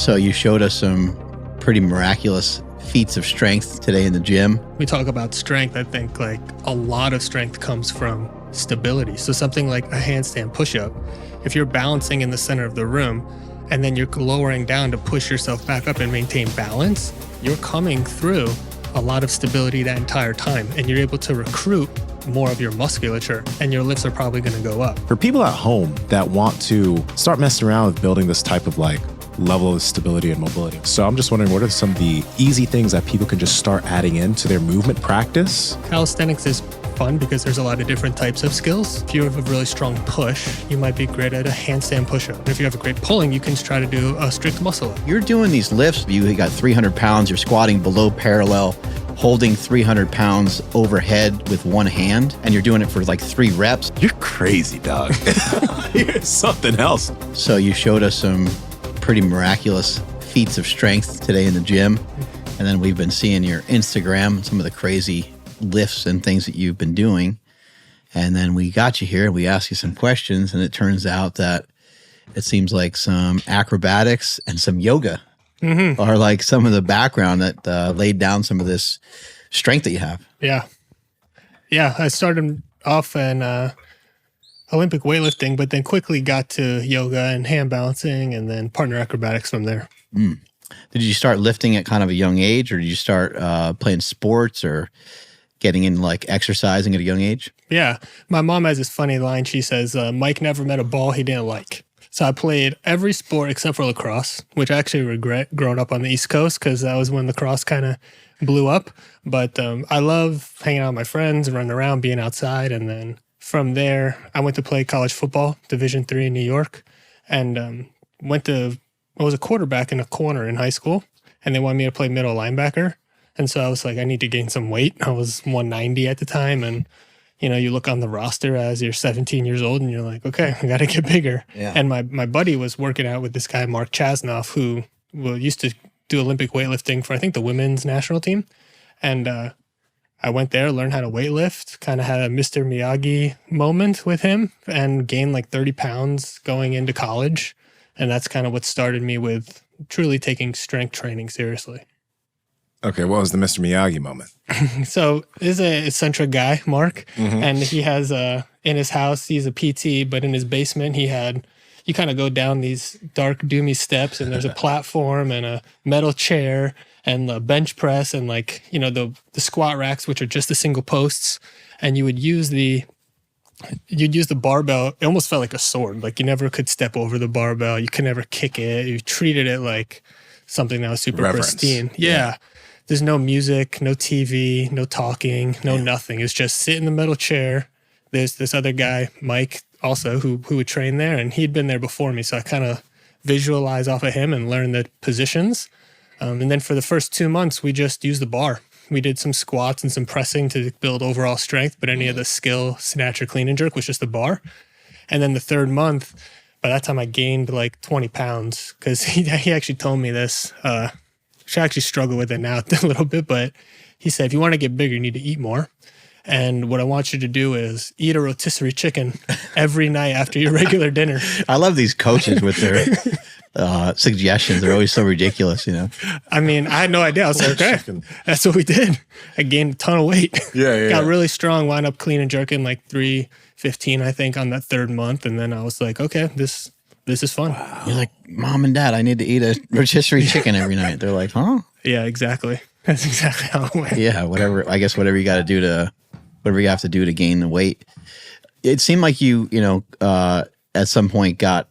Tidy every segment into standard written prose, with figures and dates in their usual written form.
So you showed us some pretty miraculous feats of strength today in the gym. We talk about strength. I think like a lot of strength comes from stability. So something like a handstand push-up, if you're balancing in the center of the room and then you're lowering down to push yourself back up and maintain balance, you're coming through a lot of stability that entire time, and you're able to recruit more of your musculature, and your lifts are probably going to go up. For people at home that want to start messing around with building this type of like level of stability and mobility. So I'm just wondering, what are some of the easy things that people can just start adding into their movement practice? Calisthenics is fun because there's a lot of different types of skills. If you have a really strong push, you might be great at a handstand push-up. And if you have a great pulling, you can try to do a strict muscle up. You're doing these lifts, you got 300 pounds, you're squatting below parallel, holding 300 pounds overhead with one hand, and you're doing it for like 3 reps. You're crazy, dog. You're something else. So you showed us some pretty miraculous feats of strength today in the gym. And then we've been seeing your Instagram, some of the crazy lifts and things that you've been doing. And then we got you here and we asked you some questions, and it turns out that it seems like some acrobatics and some yoga are like some of the background that laid down some of this strength that you have. Yeah. I started off in Olympic weightlifting, but then quickly got to yoga and hand balancing and then partner acrobatics from there. Did you start lifting at kind of a young age, or did you start playing sports or getting in like exercising at a young age? Yeah. My mom has this funny line. She says, Mike never met a ball he didn't like. So I played every sport except for lacrosse, which I actually regret growing up on the East Coast because that was when lacrosse kind of blew up. But I love hanging out with my friends, running around, being outside. And then from there, I went to play college football, Division III in New York, and I was a quarterback in a corner in high school, and they wanted me to play middle linebacker. And so I was like, I need to gain some weight. I was 190 at the time. And, you know, you look on the roster as you're 17 years old and you're like, okay, I got to get bigger. Yeah. And my buddy was working out with this guy, Mark Chasnoff, who used to do Olympic weightlifting for, I think, the women's national team. And I went there, learned how to weightlift, kind of had a Mr. Miyagi moment with him and gained like 30 pounds going into college. And that's kind of what started me with truly taking strength training seriously. Okay, what was the Mr. Miyagi moment? So this is an eccentric guy, Mark, and he has in his house, he's a PT, but in his basement, you kind of go down these dark, doomy steps, and there's a platform and a metal chair and a bench press and like, you know, the squat racks, which are just the single posts, and you'd use the barbell. It almost felt like a sword. Like you never could step over the barbell. You could never kick it. You treated it like something that was super pristine. Yeah. There's no music, no TV, no talking, no nothing. It's just sit in the metal chair. There's this other guy, Mike, also, who would train there, and he'd been there before me. So I kind of visualize off of him and learn the positions. And then for the first 2 months, we just used the bar. We did some squats and some pressing to build overall strength, but any of the skill, snatch or clean and jerk was just the bar. And then the 3rd month, by that time I gained like 20 pounds because he actually told me this. I actually struggle with it now a little bit, but he said, if you want to get bigger, you need to eat more. And what I want you to do is eat a rotisserie chicken every night after your regular dinner. I love these coaches with their suggestions. They're always so ridiculous, you know? I mean, I had no idea. I was like, okay, that's what we did. I gained a ton of weight. Got really strong, wound up clean and jerking like 315, I think, on that 3rd month. And then I was like, okay, this is fun. Wow. You're like, Mom and Dad, I need to eat a rotisserie chicken every night. They're like, huh? Yeah, exactly. That's exactly how it went. Yeah, whatever you got to do whatever you have to do to gain the weight. It seemed like you at some point got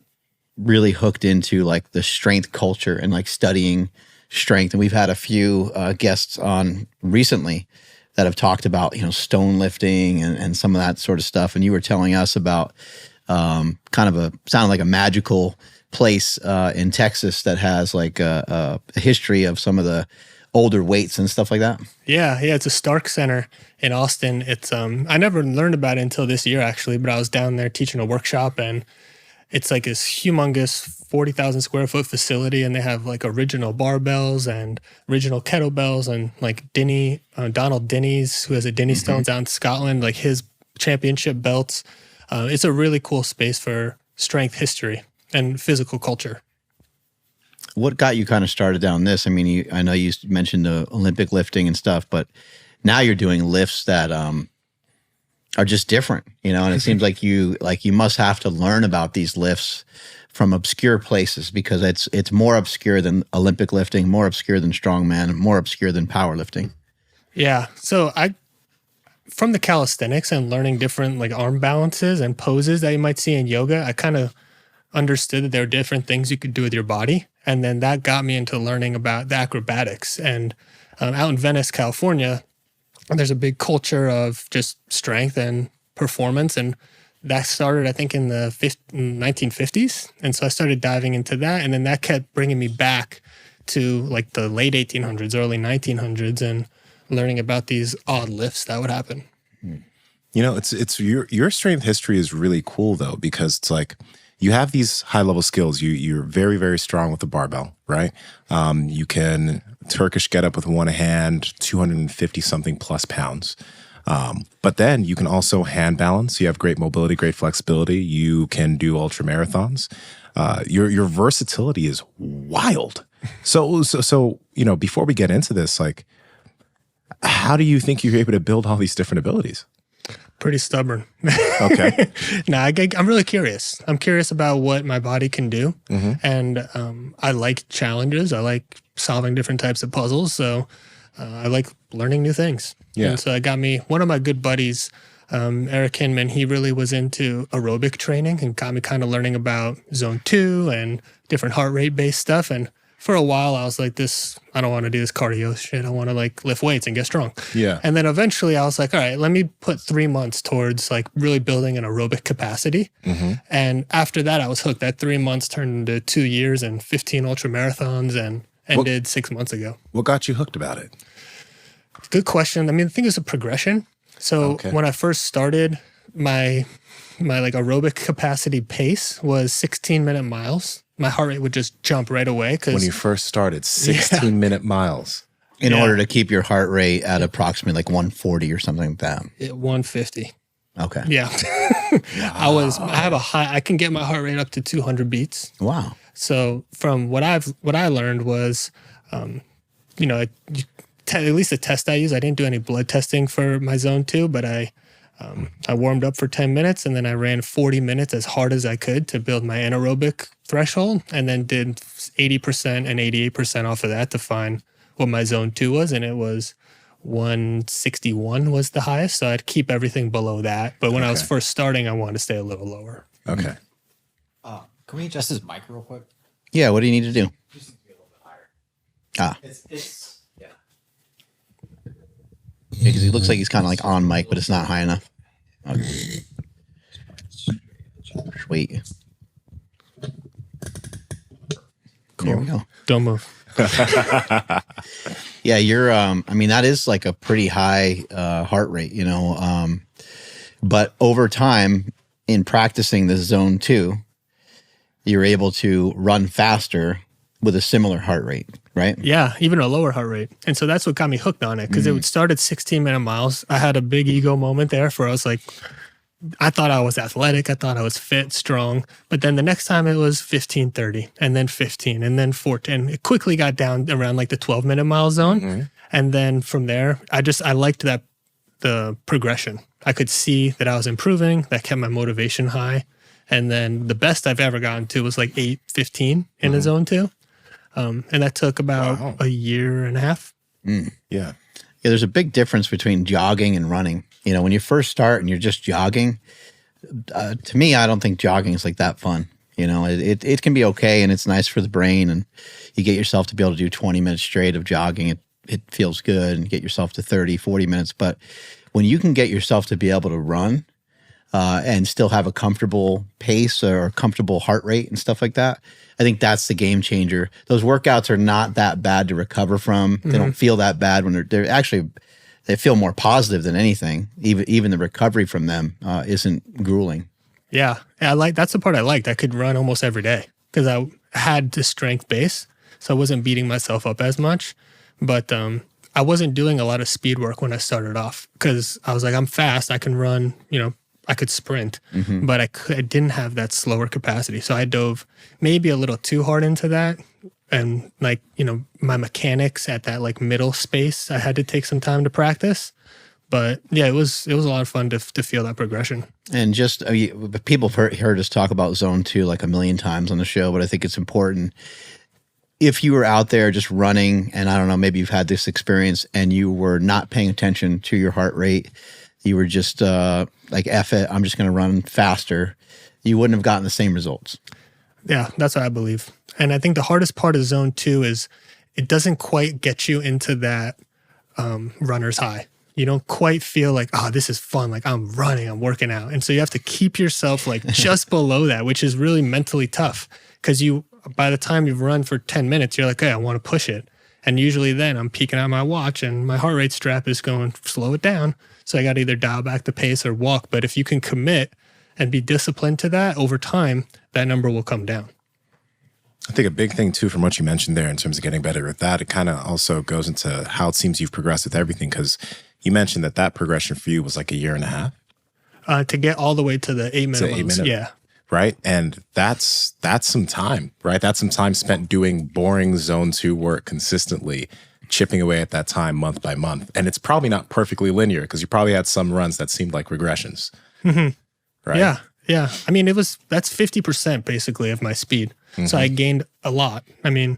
really hooked into like the strength culture and like studying strength. And we've had a few guests on recently that have talked about, stone lifting and some of that sort of stuff. And you were telling us about sounded like a magical place in Texas that has like a history of some of the older weights and stuff like that. Yeah. It's a Stark Center in Austin. It's I never learned about it until this year actually, but I was down there teaching a workshop, and it's like this humongous 40,000 square foot facility, and they have like original barbells and original kettlebells and like Donald Denny's, who has a Denny Stones out in Scotland, like his championship belts. It's a really cool space for strength history and physical culture. what got you kind of started down this? I mean, I know you mentioned the Olympic lifting and stuff, but now you're doing lifts that are just different, and it seems like you must have to learn about these lifts from obscure places, because it's more obscure than Olympic lifting, more obscure than strongman, more obscure than powerlifting. Yeah. So from the calisthenics and learning different like arm balances and poses that you might see in yoga, I kind of understood that there are different things you could do with your body. And then that got me into learning about the acrobatics. And out in Venice, California, there's a big culture of just strength and performance. And that started, I think, in the 1950s. And so I started diving into that. And then that kept bringing me back to like the late 1800s, early 1900s, and learning about these odd lifts that would happen. It's your strength history is really cool though, because it's like you have these high level skills. You're very, very strong with the barbell, right? You can Turkish get up with one hand, 250 something plus pounds. But then you can also hand balance. You have great mobility, great flexibility. You can do ultra marathons. Your versatility is wild. So before we get into this, like, how do you think you're able to build all these different abilities? Pretty stubborn. Okay. I'm really curious. I'm curious about what my body can do. Mm-hmm. And I like challenges. I like solving different types of puzzles. So I like learning new things. Yeah. And so it got me, one of my good buddies, Eric Hinman, he really was into aerobic training and got me kind of learning about zone 2 and different heart rate based stuff. And for a while I was like, I don't want to do this cardio shit. I want to like lift weights and get strong. Yeah. And then eventually I was like, all right, let me put 3 months towards like really building an aerobic capacity. Mm-hmm. And after that I was hooked. That 3 months turned into 2 years and 15 ultra marathons, and ended 6 months ago. What got you hooked about it? Good question. I mean, I think it's a progression. So when I first started, my like aerobic capacity pace was 16-minute miles. My heart rate would just jump right away. When you first started, 16-minute miles. In order to keep your heart rate at approximately like 140 or something like that. 150. Okay. Yeah. Wow. I can get my heart rate up to 200 beats. Wow. So from what I learned was, at least the test I used, I didn't do any blood testing for my zone 2, but I warmed up for 10 minutes and then I ran 40 minutes as hard as I could to build my anaerobic threshold, and then did 80% and 88% off of that to find what my zone 2 was. And it was 161 was the highest. So I'd keep everything below that. But when I was first starting, I wanted to stay a little lower. Okay. Can we adjust his mic real quick? Yeah. What do you need to do? Just to be a little bit higher. Ah. It's yeah. Because he looks like he's kind of like on mic, but it's not high enough. Okay. Sweet. Cool. There we go. Don't move. Yeah, you're. I mean, that is like a pretty high heart rate, but over time, in practicing the zone 2, you're able to run faster with a similar heart rate, right? Yeah, even a lower heart rate. And so that's what got me hooked on it, because it would start at 16-minute miles. I had a big ego moment there where I was like, I thought I was athletic. I thought I was fit, strong. But then the next time it was 15:30, and then 15, and then 14. It quickly got down around like the 12-minute mile zone. Mm-hmm. And then from there, I liked the progression. I could see that I was improving. That kept my motivation high. And then the best I've ever gotten to was like 8:15 in the zone 2. And that took about a year and a half. Yeah. Yeah, there's a big difference between jogging and running. When you first start and you're just jogging, to me, I don't think jogging is like that fun. It can be okay and it's nice for the brain, and you get yourself to be able to do 20 minutes straight of jogging. It feels good, and get yourself to 30, 40 minutes. But when you can get yourself to be able to run and still have a comfortable pace or comfortable heart rate and stuff like that, I think that's the game changer. Those workouts are not that bad to recover from. They don't feel that bad when they're actually, they feel more positive than anything. Even the recovery from them isn't grueling. Yeah, that's the part I liked. I could run almost every day because I had the strength base, so I wasn't beating myself up as much. But I wasn't doing a lot of speed work when I started off, because I was like, I'm fast. I can run. I could sprint, but I didn't have that slower capacity. So I dove maybe a little too hard into that And like, my mechanics at that like middle space, I had to take some time to practice. But yeah, it was a lot of fun to feel that progression. And just people have heard us talk about zone 2 like a million times on the show, but I think it's important. If you were out there just running, and I don't know, maybe you've had this experience and you were not paying attention to your heart rate, you were just like, F it, I'm just going to run faster, you wouldn't have gotten the same results. Yeah, that's what I believe. And I think the hardest part of zone 2 is it doesn't quite get you into that runner's high. You don't quite feel like, oh, this is fun. Like I'm running, I'm working out. And so you have to keep yourself like just below that, which is really mentally tough because by the time you've run for 10 minutes, you're like, hey, I want to push it. And usually then I'm peeking at my watch and my heart rate strap is going, slow it down. So I got to either dial back the pace or walk. But if you can commit and be disciplined to that over time, that number will come down. I think a big thing too, from what you mentioned there in terms of getting better at that, it kind of also goes into how it seems you've progressed with everything. Because you mentioned that progression for you was like a year and a half. To get all the way to the 8 minute. Yeah. Right. And that's some time, right? That's some time spent doing boring zone 2 work consistently, chipping away at that time month by month. And it's probably not perfectly linear because you probably had some runs that seemed like regressions. Mm-hmm. Right. Yeah. Yeah. I mean, that's 50% basically of my speed. Mm-hmm. So I gained a lot. I mean,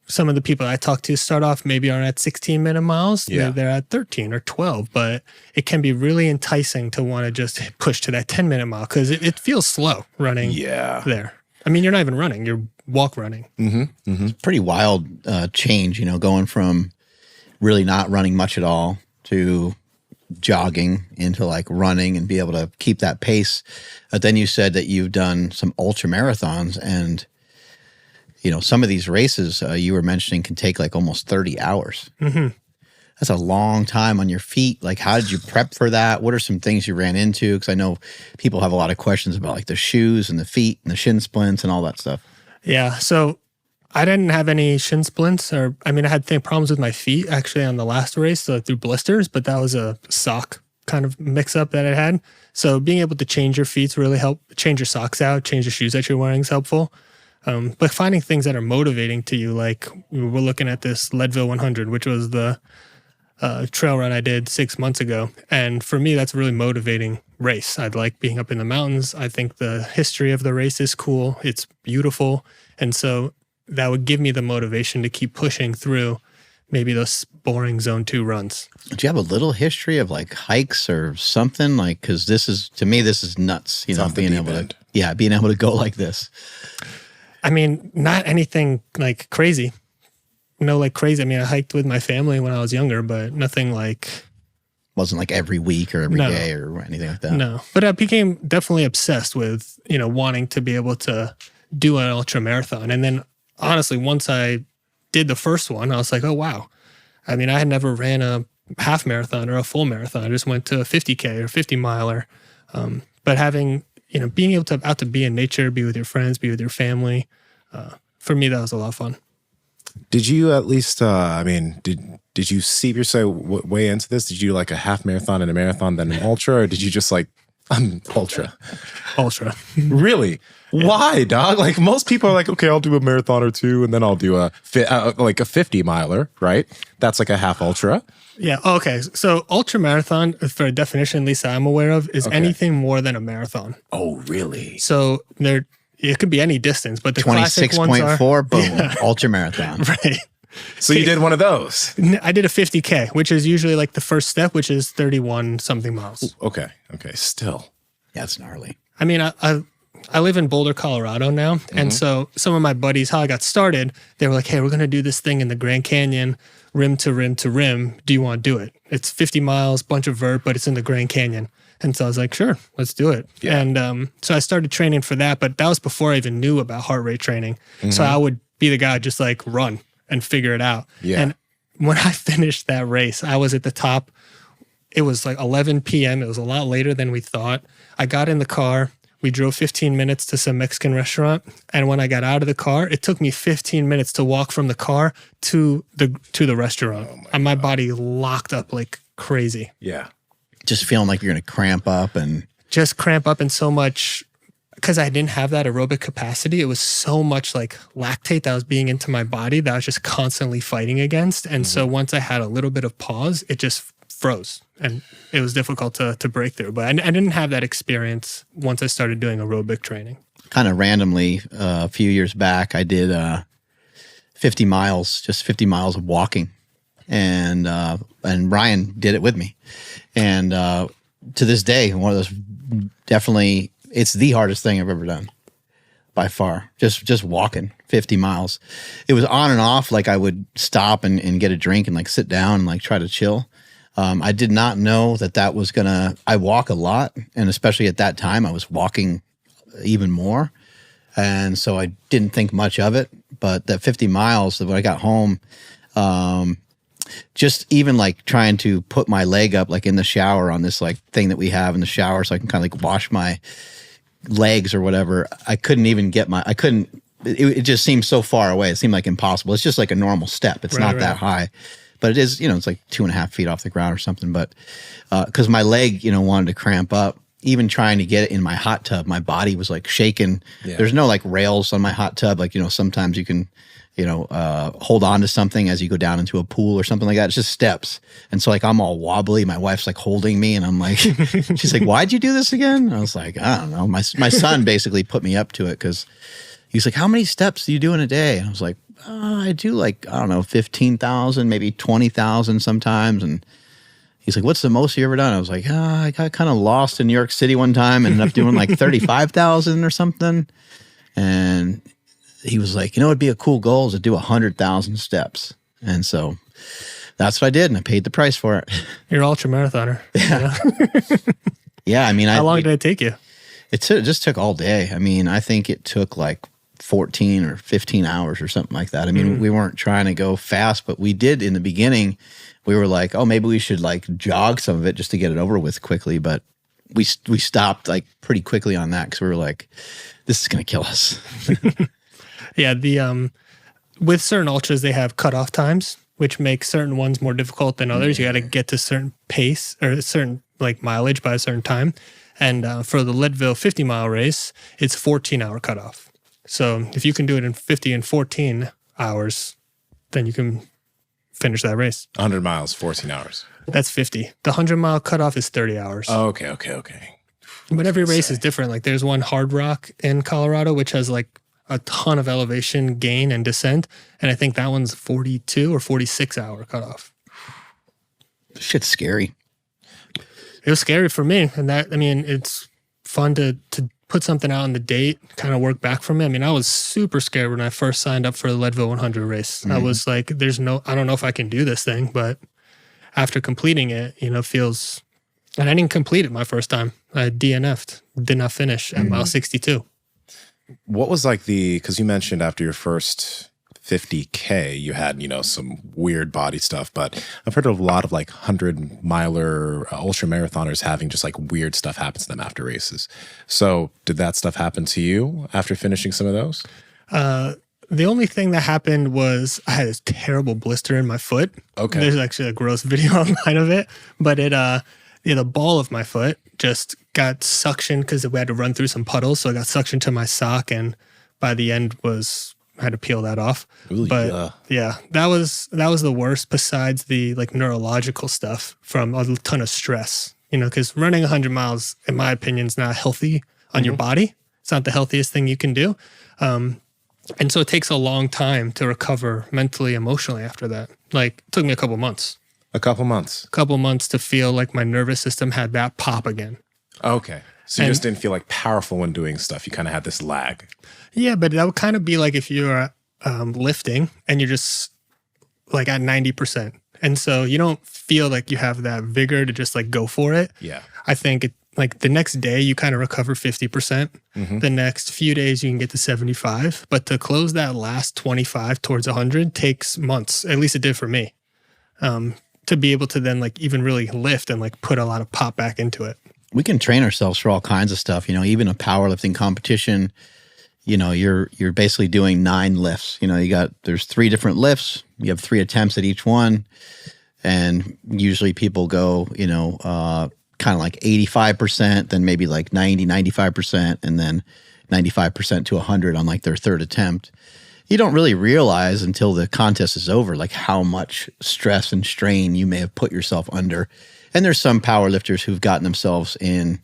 some of the people I talk to start off maybe are at 16-minute miles. Yeah. They're at 13 or 12, but it can be really enticing to want to just push to that 10-minute mile because it feels slow running there. I mean, you're not even running, you're walk running. Mm-hmm. Mm-hmm. It's a pretty wild change, going from really not running much at all to jogging into like running and be able to keep that pace. But then you said that you've done some ultra marathons and some of these races you were mentioning can take like almost 30 hours. Mm-hmm. That's a long time on your feet. Like, how did you prep for that? What are some things you ran into? Because I know people have a lot of questions about like the shoes and the feet and the shin splints and all that stuff. Yeah. So I didn't have any shin splints I had problems with my feet actually on the last race, so through blisters, but that was a sock kind of mix up that I had. So being able to change your feet really help, change your socks out, change the shoes that you're wearing is helpful. But finding things that are motivating to you, like we're looking at this Leadville 100, which was the trail run I did 6 months ago. And for me, that's a really motivating race. I like being up in the mountains. I think the history of the race is cool. It's beautiful. And so that would give me the motivation to keep pushing through maybe those boring zone 2 runs. Do you have a little history of like hikes or something? Like, because to me, this is nuts, being able to go like this. I mean, not anything like crazy. Like crazy. I mean, I hiked with my family when I was younger, but nothing like... Wasn't like every week or every day or anything like that. No, but I became definitely obsessed with, wanting to be able to do an ultra marathon. And then honestly, once I did the first one, I was like, oh, wow. I mean, I had never ran a half marathon or a full marathon. I just went to a 50K or 50 miler. But having, being able to out to be in nature, be with your friends, be with your family, for me, that was a lot of fun. Did you at least, did you seep yourself way into this? Did you do like a half marathon and a marathon, then an ultra, or did you just like, I'm ultra? Ultra. Really? Yeah. Why, dog? Like most people are like, okay, I'll do a marathon or two, and then I'll do like a 50 miler, right? That's like a half ultra. Yeah. Okay. So ultra marathon, for a definition, at least I'm aware of, is anything more than a marathon. Oh, really? So it could be any distance, but the classic ones are 26.4, boom, ultra marathon. Right. So you did one of those? I did a 50K, which is usually like the first step, which is 31 something miles. Okay. Still. Yeah, it's gnarly. I mean, I live in Boulder, Colorado now. Mm-hmm. And so some of my buddies, how I got started, they were like, hey, we're going to do this thing in the Grand Canyon, rim to rim to rim. Do you want to do it? It's 50 miles, bunch of vert, but it's in the Grand Canyon. And so I was like, sure, let's do it. Yeah. And so I started training for that, but that was before I even knew about heart rate training. Mm-hmm. So I would be the guy just like run and figure it out. Yeah. And when I finished that race, I was at the top. It was like 11 p.m. It was a lot later than we thought. I got in the car. We drove 15 minutes to some Mexican restaurant. And when I got out of the car, it took me 15 minutes to walk from the car to the restaurant. And my body locked up like crazy. Yeah. Just feeling like you're going to cramp up and... Just cramp up and so much because I didn't have that aerobic capacity, it was so much like lactate that was being into my body that I was just constantly fighting against. And so once I had a little bit of pause, it just froze and it was difficult to break through. But I didn't have that experience once I started doing aerobic training. Kind of randomly, a few years back, I did 50 miles, just 50 miles of walking. And Ryan did it with me. And to this day, one of those definitely, it's the hardest thing I've ever done by far. Just walking 50 miles. It was on and off. Like I would stop and get a drink and like sit down and like try to chill. I did not know that was I walk a lot. And especially at that time, I was walking even more. And so I didn't think much of it. But that 50 miles, when I got home, just even like trying to put my leg up like in the shower on this like thing that we have in the shower so I can kind of like wash my legs or whatever, I couldn't even get it just seemed so far away. It seemed like impossible. It's just like a normal step. It's not that high. But it is, it's like 2.5 feet off the ground or something. But because my leg, wanted to cramp up, even trying to get it in my hot tub, my body was like shaking. Yeah. There's no like rails on my hot tub. Like, sometimes you can, hold on to something as you go down into a pool or something like that. It's just steps. And so like, I'm all wobbly. My wife's like holding me and I'm like, she's like, why'd you do this again? And I was like, I don't know. My son basically put me up to it because he's like, how many steps do you do in a day? And I was like, I do like, I don't know, 15,000, maybe 20,000 sometimes. And he's like, what's the most you ever done? I was like, I got kind of lost in New York City one time and ended up doing like 35,000 or something. And he was like, it'd be a cool goal is to do 100,000 steps. And so that's what I did. And I paid the price for it. You're an ultramarathoner. Yeah. Yeah. I mean, how long did it take you? It just took all day. I mean, I think it took like 14 or 15 hours or something like that. I mean, we weren't trying to go fast, but we did in the beginning. We were like, oh, maybe we should like jog some of it just to get it over with quickly. But we stopped like pretty quickly on that because we were like, this is going to kill us. Yeah. With certain ultras, they have cutoff times, which make certain ones more difficult than others. You got to get to a certain pace or a certain like mileage by a certain time. And for the Leadville 50-mile race, it's 14-hour cutoff. So if you can do it in 50 and 14 hours, then you can finish that race. 100 miles, 14 hours. That's 50. The 100-mile cutoff is 30 hours. Oh, okay. But every race is different. Like there's one Hard Rock in Colorado, which has like a ton of elevation gain and descent. And I think that one's 42 or 46-hour cutoff. Shit's scary. It was scary for me. And it's fun to put something out on the date, kind of work back from it. I mean, I was super scared when I first signed up for the Leadville 100 race. I was like, I don't know if I can do this thing, but after completing it, feels, and I didn't complete it my first time. I DNF'd, did not finish at mile 62. What was like because you mentioned after your first 50K, you had, some weird body stuff, but I've heard of a lot of like 100-miler ultra marathoners having just like weird stuff happen to them after races. So did that stuff happen to you after finishing some of those? The only thing that happened was I had this terrible blister in my foot. Okay. There's actually a gross video online of it, but the ball of my foot just got suctioned because we had to run through some puddles. So it got suctioned to my sock. And by the end I had to peel that off. Ooh, but yeah, that was the worst besides the like neurological stuff from a ton of stress, because running 100 miles, in my opinion, is not healthy on your body. It's not the healthiest thing you can do. And so it takes a long time to recover mentally, emotionally after that. Like it took me a couple months. A couple months to feel like my nervous system had that pop again. Okay. So you just didn't feel like powerful when doing stuff. You kind of had this lag. Yeah, but that would kind of be like if you're lifting and you're just like at 90%. And so you don't feel like you have that vigor to just like go for it. Yeah. I think like the next day you kind of recover 50%. The next few days you can get to 75. But to close that last 25 towards 100 takes months. At least it did for me. To be able to then like even really lift and like put a lot of pop back into it. We can train ourselves for all kinds of stuff. Even a powerlifting competition, you're basically doing 9 lifts. There's 3 different lifts. You have 3 attempts at each one. And usually people go, kind of like 85%, then maybe like 90, 95%. And then 95% to 100 on like their third attempt. You don't really realize until the contest is over, like how much stress and strain you may have put yourself under. And there's some powerlifters who've gotten themselves in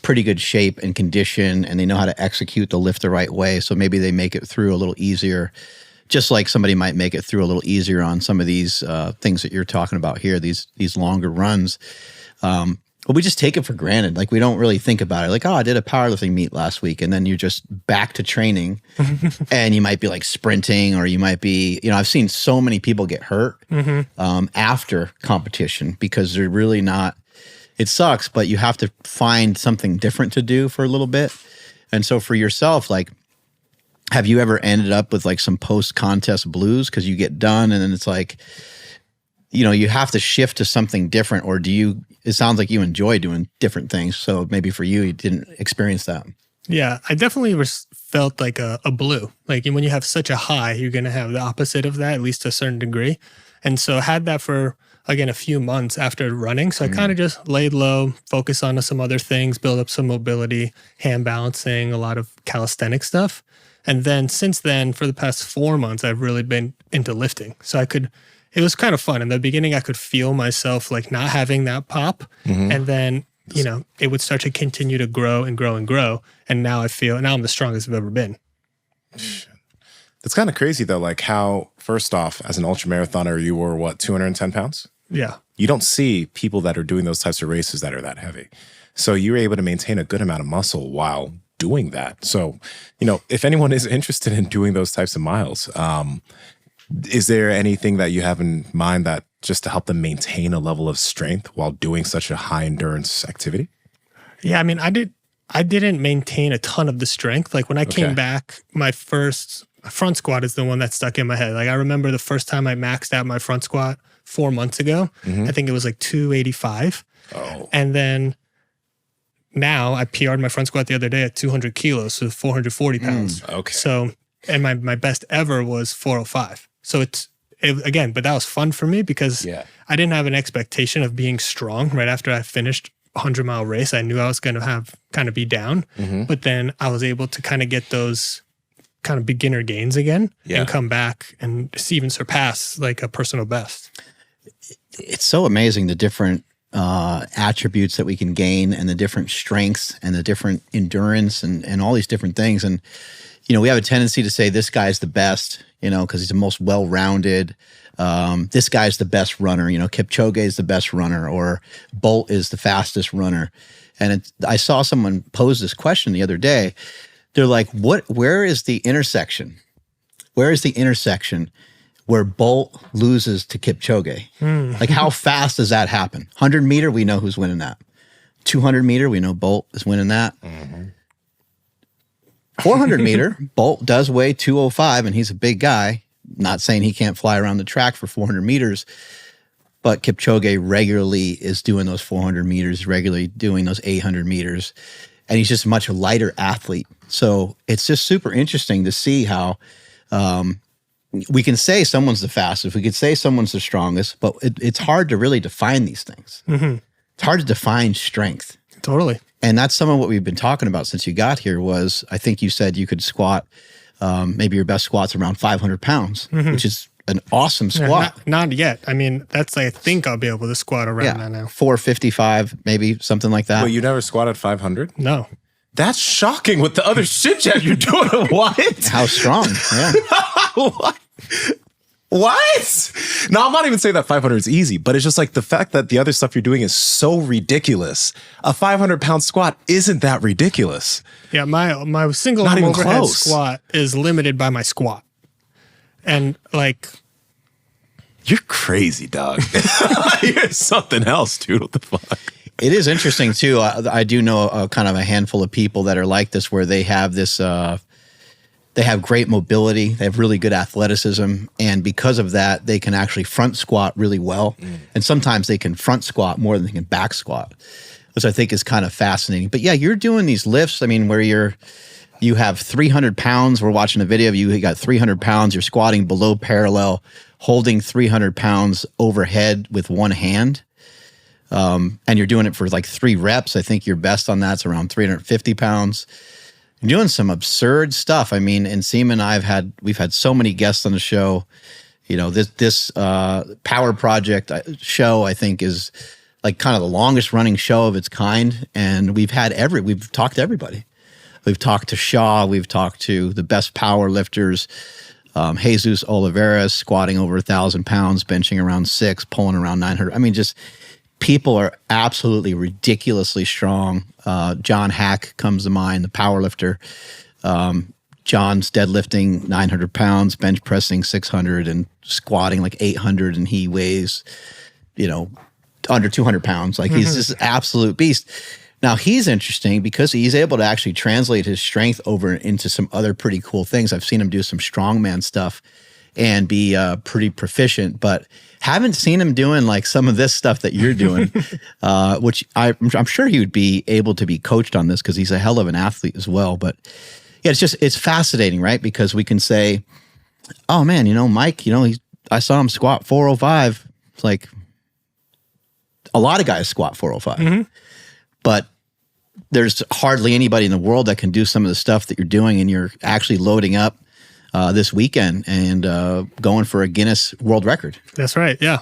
pretty good shape and condition, and they know how to execute the lift the right way. So maybe they make it through a little easier, just like somebody might make it through a little easier on some of these things that you're talking about here, these longer runs. But we just take it for granted. Like we don't really think about it. Like, oh, I did a powerlifting meet last week, and then you're just back to training, and you might be like sprinting, or you might be, I've seen so many people get hurt after competition because they're really not. It sucks, but you have to find something different to do for a little bit. And so for yourself, like, have you ever ended up with like some post-contest blues because you get done and then it's like, you have to shift to something different, or it sounds like you enjoy doing different things. So maybe for you didn't experience that. Yeah, I definitely felt like a blue. Like when you have such a high, you're going to have the opposite of that, at least to a certain degree. And so I had that for, again, a few months after running. So I kind of just laid low, focused on some other things, build up some mobility, hand balancing, a lot of calisthenic stuff. And then since then, for the past 4 months, I've really been into lifting. So it was kind of fun. In the beginning, I could feel myself like not having that pop. And then, it would start to continue to grow and grow and grow. And now I'm the strongest I've ever been. That's kind of crazy though. Like how, first off, as an ultramarathoner, you were 210 pounds? Yeah. You don't see people that are doing those types of races that are that heavy. So you were able to maintain a good amount of muscle while doing that. So, if anyone is interested in doing those types of miles, is there anything that you have in mind that just to help them maintain a level of strength while doing such a high endurance activity? Yeah, I mean, I didn't maintain a ton of the strength. Like when I came back, my first front squat is the one that stuck in my head. Like I remember the first time I maxed out my front squat 4 months ago. I think it was like 285. Oh. And then now I PR'd my front squat the other day at 200 kilos, so 440 pounds. Okay. So, and my best ever was 405. So again, but that was fun for me because I didn't have an expectation of being strong right after I finished a 100-mile race. I knew I was going to be down, but then I was able to kind of get those kind of beginner gains again and come back and even surpass like a personal best. It's so amazing the different attributes that we can gain and the different strengths and the different endurance and all these different things. And, we have a tendency to say this guy's the best, because he's the most well-rounded. This guy's the best runner, Kipchoge is the best runner, or Bolt is the fastest runner. And I saw someone pose this question the other day. They're like, where is the intersection? Where is the intersection where Bolt loses to Kipchoge? Like how fast does that happen? 100 meter, we know who's winning that. 200 meter, we know Bolt is winning that. 400 meter, Bolt does weigh 205 and he's a big guy. Not saying he can't fly around the track for 400 meters, but Kipchoge regularly is doing those 400 meters, regularly doing those 800 meters. And he's just a much lighter athlete. So it's just super interesting to see how we can say someone's the fastest, we could say someone's the strongest, but it's hard to really define these things. It's hard to define strength. Totally. And that's some of what we've been talking about since you got here was, I think you said you could squat, maybe your best squat's around 500 pounds, which is an awesome squat. Not yet. I mean, I think I'll be able to squat around that now. 455, maybe something like that. Well, you never squatted 500? No. That's shocking with the other shit that you're doing. What? How strong? Yeah. What? No, I'm not even saying that 500 is easy, but it's just like the fact that the other stuff you're doing is so ridiculous. A 500-pound squat isn't that ridiculous. Yeah, my single arm overhead squat is limited by my squat. And like... You're crazy, dog. You're something else, dude. What the fuck? It is interesting, too. I do know kind of a handful of people that are like this where they have this... They have great mobility. They have really good athleticism. And because of that, they can actually front squat really well. And sometimes they can front squat more than they can back squat, which I think is kind of fascinating. But yeah, you're doing these lifts, I mean, where you have 300 pounds. We're watching a video of you got 300 pounds. You're squatting below parallel, holding 300 pounds overhead with one hand. And you're doing it for like 3 reps. I think your best on that's around 350 pounds. doing some absurd stuff. I mean, Nsima and we've had so many guests on the show. You know, this Power Project show, I think, is like kind of the longest running show of its kind. And we've talked to everybody. We've talked to Shaw. We've talked to the best power lifters. Jesus Oliveira squatting over 1,000 pounds, benching around 6, pulling around 900. I mean, just people are absolutely ridiculously strong. John Hack comes to mind, the power lifter. John's deadlifting 900 pounds, bench pressing 600 and squatting like 800. And he weighs, under 200 pounds. Like he's just an absolute beast. Now he's interesting because he's able to actually translate his strength over into some other pretty cool things. I've seen him do some strongman stuff and be pretty proficient, but haven't seen him doing like some of this stuff that you're doing, which I'm sure he would be able to be coached on this because he's a hell of an athlete as well. But yeah, it's fascinating, right? Because we can say, oh man, Mike, I saw him squat 405. It's like a lot of guys squat 405, but there's hardly anybody in the world that can do some of the stuff that you're doing, and you're actually loading up this weekend and going for a Guinness World Record. That's right. Yeah.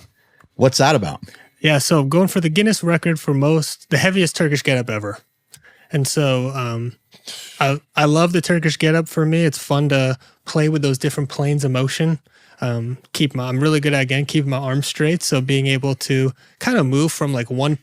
What's that about? Yeah. So going for the Guinness record for the heaviest Turkish getup ever. And so I love the Turkish getup. For me, it's fun to play with those different planes of motion. I'm really good at, keeping my arms straight. So being able to kind of move from like one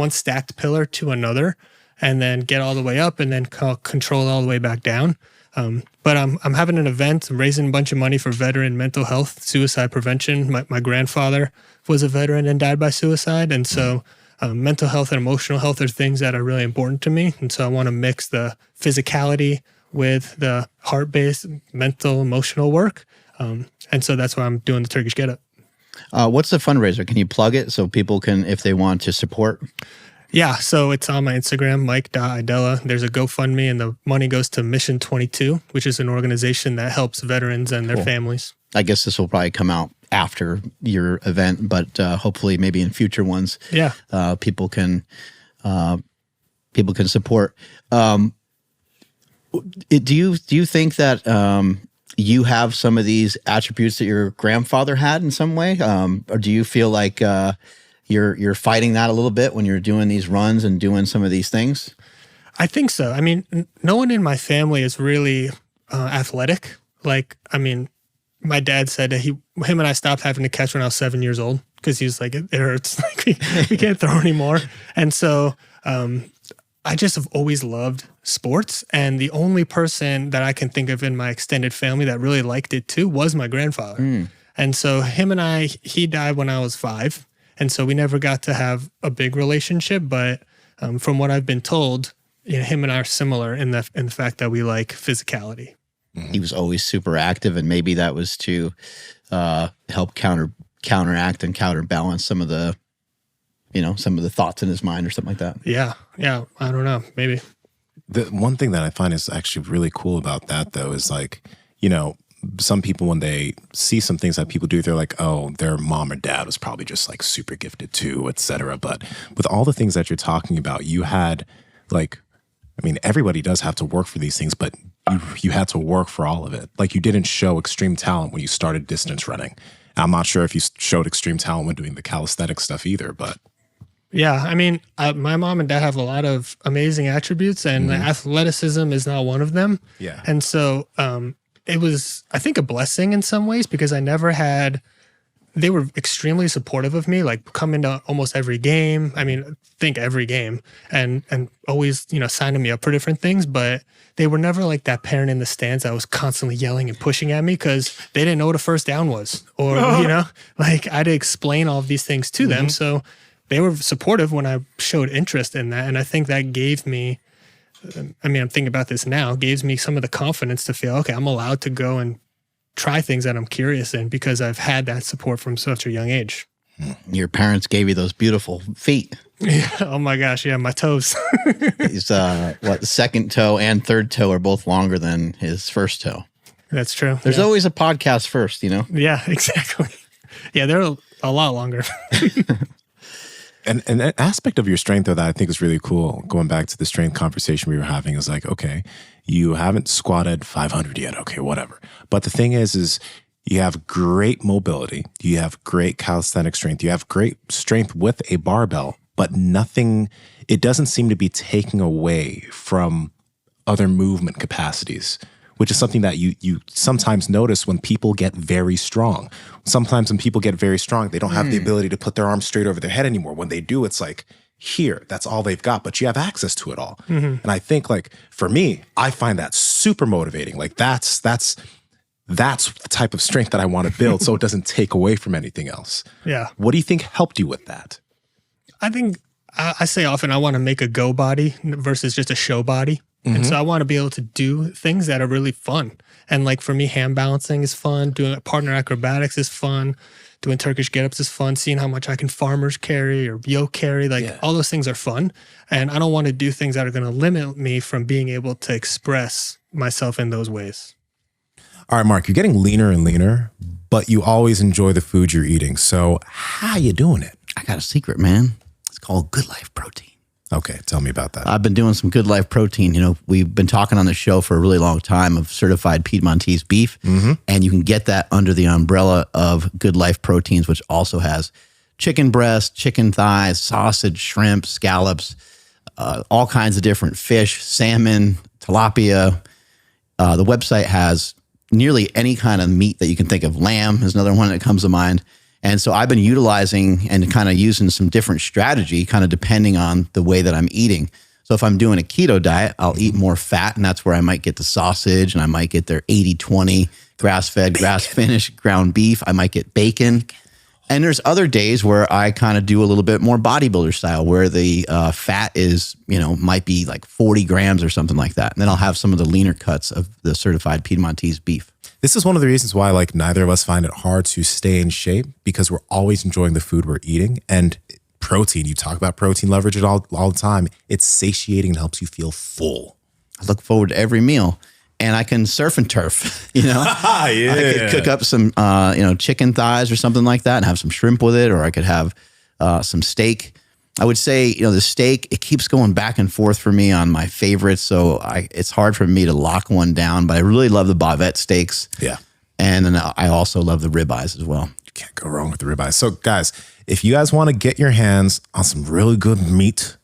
stacked pillar to another, and then get all the way up and then control all the way back down. But I'm having an event. I'm raising a bunch of money for veteran mental health, suicide prevention. My grandfather was a veteran and died by suicide. And so mental health and emotional health are things that are really important to me. And so I want to mix the physicality with the heart-based mental, emotional work. And so that's why I'm doing the Turkish getup. What's the fundraiser? Can you plug it so people can, if they want to support? Yeah, so it's on my Instagram, Mike.Aidala. There's a GoFundMe, and the money goes to Mission 22, which is an organization that helps veterans and their families. I guess this will probably come out after your event, but hopefully maybe in future ones, people can support. Do you think that you have some of these attributes that your grandfather had in some way, or do you feel like you're fighting that a little bit when you're doing these runs and doing some of these things? I think so. I mean, no one in my family is really athletic. Like, I mean, my dad said that him and I stopped having to catch when I was 7 years old because he was like, it hurts. Like we can't throw anymore. And so I just have always loved sports. And the only person that I can think of in my extended family that really liked it too was my grandfather. And so he died when I was 5. And so we never got to have a big relationship, but from what I've been told, him and I are similar in the fact that we like physicality. He was always super active, and maybe that was to help counteract and counterbalance some of the thoughts in his mind or something like that. Yeah, I don't know, maybe. The one thing that I find is actually really cool about that, though, is like, some people, when they see some things that people do, they're like, oh, their mom or dad was probably just like super gifted too, etc. But with all the things that you're talking about, you had everybody does have to work for these things, but you had to work for all of it. Like, you didn't show extreme talent when you started distance running. I'm not sure if you showed extreme talent when doing the calisthenics stuff either, but. Yeah, I mean, my mom and dad have a lot of amazing attributes, and athleticism is not one of them. Yeah. And so, it was, I think, a blessing in some ways because they were extremely supportive of me, like coming to almost every game. I mean, think every game and always, signing me up for different things, but they were never like that parent in the stands that was constantly yelling and pushing at me because they didn't know what a first down was or, like I had to explain all of these things to them. So they were supportive when I showed interest in that. And I think that gave me, I'm thinking about this now, gives me some of the confidence to feel, okay, I'm allowed to go and try things that I'm curious in because I've had that support from such a young age. Your parents gave you those beautiful feet. Yeah. Oh my gosh. Yeah. My toes. His, the second toe and third toe are both longer than his first toe. That's true. There's always a podcast first, Yeah, exactly. Yeah. They're a lot longer. And an aspect of your strength, though, that I think is really cool, going back to the strength conversation we were having, is like, okay, you haven't squatted 500 yet. Okay, whatever. But the thing is you have great mobility. You have great calisthenic strength. You have great strength with a barbell, but nothing, it doesn't seem to be taking away from other movement capacities, which is something that you sometimes notice when people get very strong. Sometimes when people get very strong, they don't have the ability to put their arms straight over their head anymore. When they do, it's like, here, that's all they've got, but you have access to it all. And I think, like, for me, I find that super motivating. Like, that's the type of strength that I want to build so it doesn't take away from anything else. Yeah. What do you think helped you with that? I think I say often I want to make a go body versus just a show body. And so I want to be able to do things that are really fun. And like for me, hand balancing is fun. Doing partner acrobatics is fun. Doing Turkish getups is fun. Seeing how much I can farmers carry or yoke carry, all those things are fun. And I don't want to do things that are going to limit me from being able to express myself in those ways. All right, Mark, you're getting leaner and leaner, but you always enjoy the food you're eating. So how you doing it? I got a secret, man. It's called Good Life Protein. Okay, tell me about that. I've been doing some Good Life Protein. You know, we've been talking on the show for a really long time of certified Piedmontese beef, and you can get that under the umbrella of Good Life Proteins, which also has chicken breast, chicken thighs, sausage, shrimp, scallops, all kinds of different fish, salmon, tilapia. The website has nearly any kind of meat that you can think of. Lamb is another one that comes to mind. And so I've been utilizing and kind of using some different strategy, kind of depending on the way that I'm eating. So if I'm doing a keto diet, I'll eat more fat, and that's where I might get the sausage, and I might get their 80-20 grass-fed, grass-finished ground beef. I might get bacon. And there's other days where I kind of do a little bit more bodybuilder style, where the fat is, might be like 40 grams or something like that. And then I'll have some of the leaner cuts of the certified Piedmontese beef. This is one of the reasons why, like, neither of us find it hard to stay in shape, because we're always enjoying the food we're eating. And protein, you talk about protein, leverage it all the time. It's satiating and helps you feel full. I look forward to every meal, and I can surf and turf, Yeah. I could cook up some, chicken thighs or something like that and have some shrimp with it, or I could have some steak. I would say, the steak, it keeps going back and forth for me on my favorites. So it's hard for me to lock one down, but I really love the bavette steaks. Yeah. And then I also love the ribeyes as well. You can't go wrong with the ribeyes. So guys, if you guys want to get your hands on some really good meat,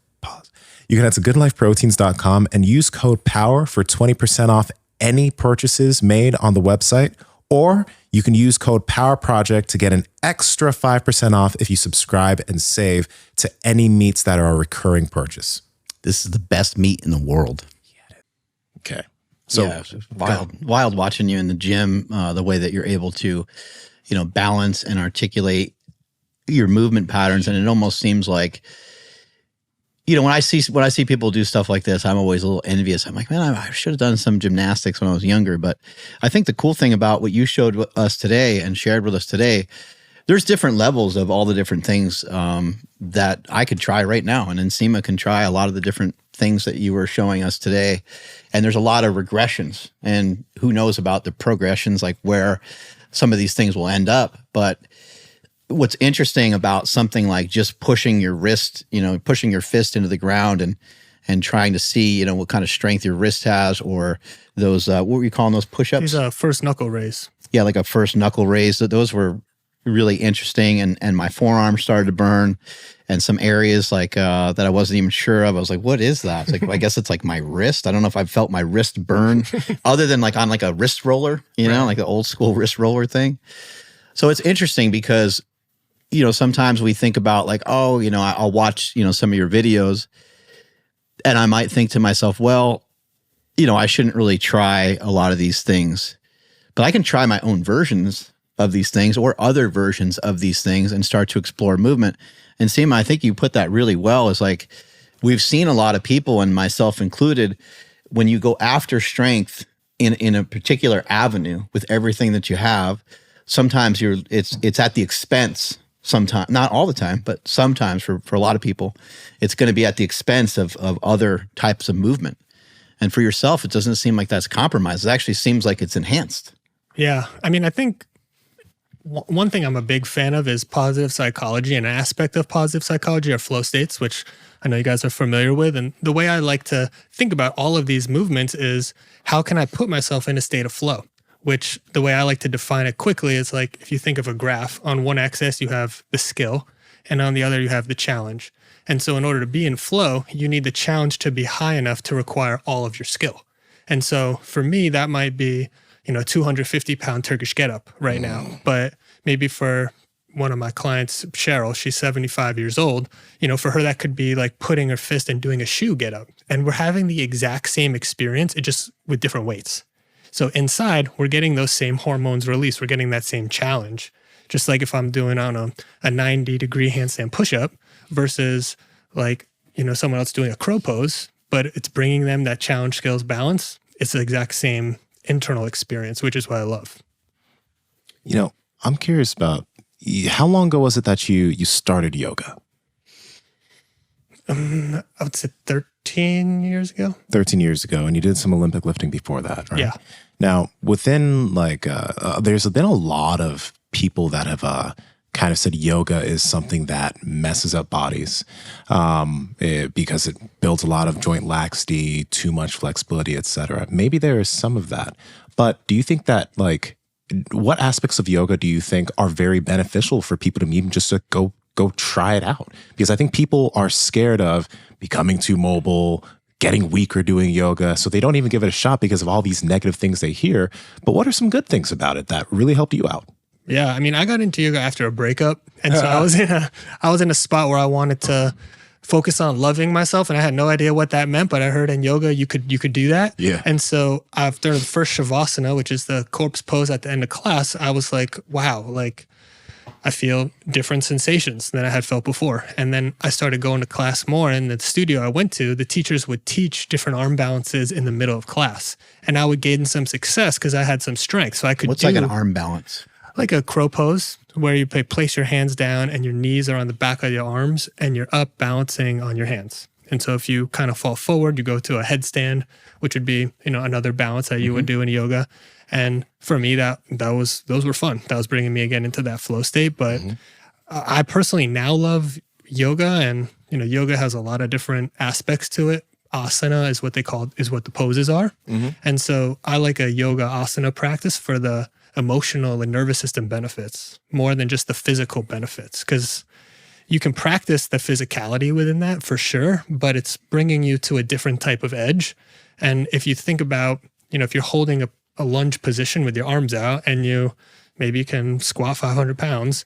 you can head to goodlifeproteins.com and use code POWER for 20% off any purchases made on the website. Or you can use code POWERPROJECT to get an extra 5% off if you subscribe and save to any meats that are a recurring purchase. This is the best meat in the world. Okay. So yeah, it's wild watching you in the gym, the way that you're able to, balance and articulate your movement patterns. And it almost seems like, when I see people do stuff like this, I'm always a little envious. I'm like, man, I should have done some gymnastics when I was younger. But I think the cool thing about what you showed us today and shared with us today, there's different levels of all the different things that I could try right now. And Nsima can try a lot of the different things that you were showing us today. And there's a lot of regressions. And who knows about the progressions, like where some of these things will end up. But what's interesting about something like just pushing your wrist, pushing your fist into the ground and trying to see, what kind of strength your wrist has, or those, what were you calling those push-ups? These are first knuckle raise. Yeah, like a first knuckle raise. Those were really interesting. And my forearm started to burn, and some areas like that I wasn't even sure of. I was like, what is that? It's like, well, I guess it's like my wrist. I don't know if I've felt my wrist burn other than like on like a wrist roller, like the old school wrist roller thing. So it's interesting because sometimes we think about like, oh, I'll watch, some of your videos, and I might think to myself, well, I shouldn't really try a lot of these things, but I can try my own versions of these things or other versions of these things and start to explore movement. And Nsima, I think you put that really well. It's like, we've seen a lot of people, and myself included, when you go after strength in a particular avenue with everything that you have, sometimes it's at the expense. Sometimes, not all the time, but sometimes for a lot of people, it's going to be at the expense of other types of movement. And for yourself, it doesn't seem like that's compromised. It actually seems like it's enhanced. Yeah. I mean, I think one thing I'm a big fan of is positive psychology, and an aspect of positive psychology are flow states, which I know you guys are familiar with. And the way I like to think about all of these movements is how can I put myself in a state of flow? Which the way I like to define it quickly is like if you think of a graph, on one axis you have the skill, and on the other you have the challenge. And so in order to be in flow, you need the challenge to be high enough to require all of your skill. And so for me, that might be, 250-pound Turkish getup right now. But maybe for one of my clients, Cheryl, she's 75 years old. For her, that could be like putting her fist and doing a shoe getup. And we're having the exact same experience, it just with different weights. So inside, we're getting those same hormones released. We're getting that same challenge. Just like if I'm doing, I don't know, a 90-degree handstand push-up versus like, someone else doing a crow pose, but it's bringing them that challenge skills balance. It's the exact same internal experience, which is what I love. I'm curious about how long ago was it that you started yoga? I would say 13 years ago. 13 years ago, and you did some Olympic lifting before that, right? Yeah. Now, within there's been a lot of people that have kind of said yoga is something that messes up bodies because it builds a lot of joint laxity, too much flexibility, etc. Maybe there is some of that, but do you think that what aspects of yoga do you think are very beneficial for people to even just to go try it out? Because I think people are scared of becoming too mobile, getting weaker doing yoga, so they don't even give it a shot because of all these negative things they hear. But what are some good things about it that really helped you out? Yeah, I mean, I got into yoga after a breakup, and so I was in a spot where I wanted to focus on loving myself, and I had no idea what that meant. But I heard in yoga you could do that. Yeah. And so after the first shavasana, which is the corpse pose at the end of class, I was like, wow, I feel different sensations than I had felt before. And then I started going to class more. And the studio I went to, the teachers would teach different arm balances in the middle of class, and I would gain some success because I had some strength. So I could What's like an arm balance? Like a crow pose, where you place your hands down and your knees are on the back of your arms and you're up balancing on your hands. And so if you kind of fall forward, you go to a headstand, which would be, another balance that you would do in yoga. And for me, those were fun. That was bringing me again into that flow state. But I personally now love yoga, and, yoga has a lot of different aspects to it. Asana is what the poses are. And so I like a yoga asana practice for the emotional and nervous system benefits more than just the physical benefits, because you can practice the physicality within that for sure, but it's bringing you to a different type of edge. And if you think about, if you're holding a lunge position with your arms out and you maybe can squat 500 pounds,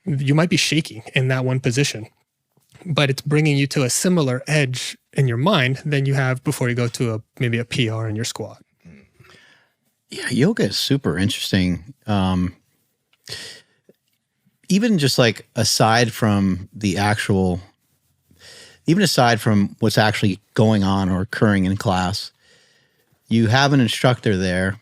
you might be shaking in that one position, but it's bringing you to a similar edge in your mind than you have before you go to maybe a PR in your squat. Yeah, yoga is super interesting. Even just aside from what's actually going on or occurring in class, you have an instructor there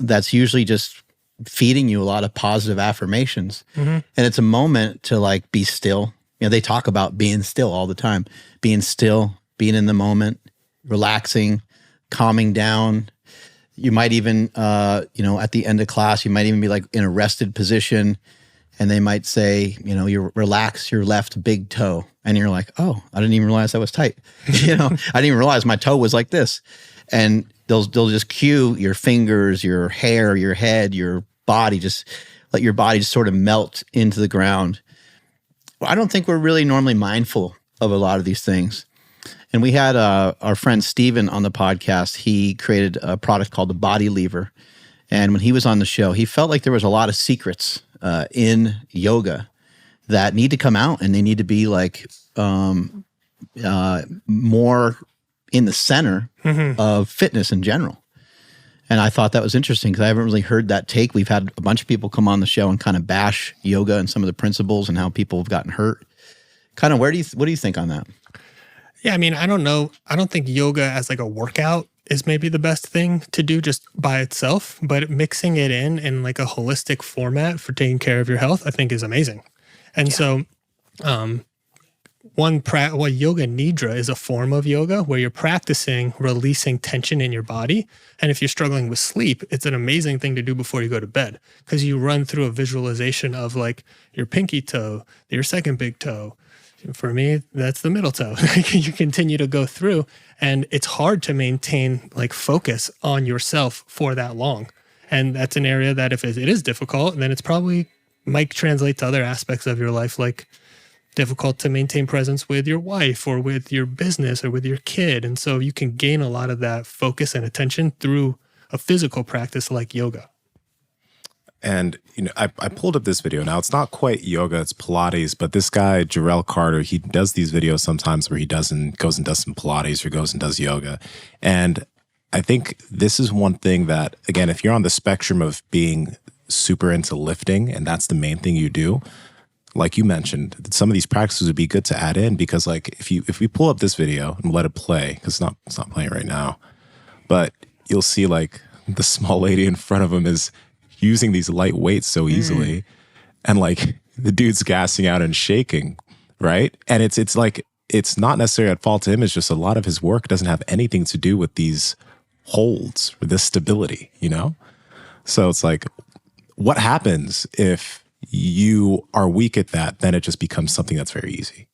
that's usually just feeding you a lot of positive affirmations. And it's a moment to be still. They talk about being still all the time, being still, being in the moment, relaxing, calming down. You might even, at the end of class, you might even be in a rested position, and they might say, you relax your left big toe. And you're like, oh, I didn't even realize that was tight. I didn't even realize my toe was like this. And they'll just cue your fingers, your hair, your head, your body, just let your body just sort of melt into the ground. Well, I don't think we're really normally mindful of a lot of these things. And we had our friend Steven on the podcast. He created a product called the Body Lever. And when he was on the show, he felt like there was a lot of secrets in yoga that need to come out, and they need to be more in the center of fitness in general. And I thought that was interesting because I haven't really heard that take. We've had a bunch of people come on the show and kind of bash yoga and some of the principles and how people have gotten hurt. Kind of what do you think on that? Yeah, I mean, I don't know. I don't think yoga as a workout is maybe the best thing to do just by itself, but mixing it in a holistic format for taking care of your health, I think is amazing. And so yoga nidra is a form of yoga where you're practicing releasing tension in your body. And if you're struggling with sleep, it's an amazing thing to do before you go to bed, because you run through a visualization of like your pinky toe, your second big toe. For me, that's the middle toe. You continue to go through, and it's hard to maintain like focus on yourself for that long. And that's an area that if it is difficult, then it's probably might translate to other aspects of your life, like difficult to maintain presence with your wife or with your business or with your kid. And so you can gain a lot of that focus and attention through a physical practice like yoga. And, you know, I pulled up this video. Now, it's not quite yoga, it's Pilates, but this guy, Jarrell Carter, he does these videos sometimes where he goes and does some Pilates or goes and does yoga. And I think this is one thing that, again, if you're on the spectrum of being super into lifting and that's the main thing you do, like you mentioned, some of these practices would be good to add in, because like if we pull up this video and let it play, because it's not playing right now, but you'll see like the small lady in front of him is using these light weights so easily, and like the dude's gassing out and shaking, right? And it's like it's not necessarily at fault to him. It's just a lot of his work doesn't have anything to do with these holds or this stability, you know? So it's like, what happens if you are weak at that? Then it just becomes something that's very easy.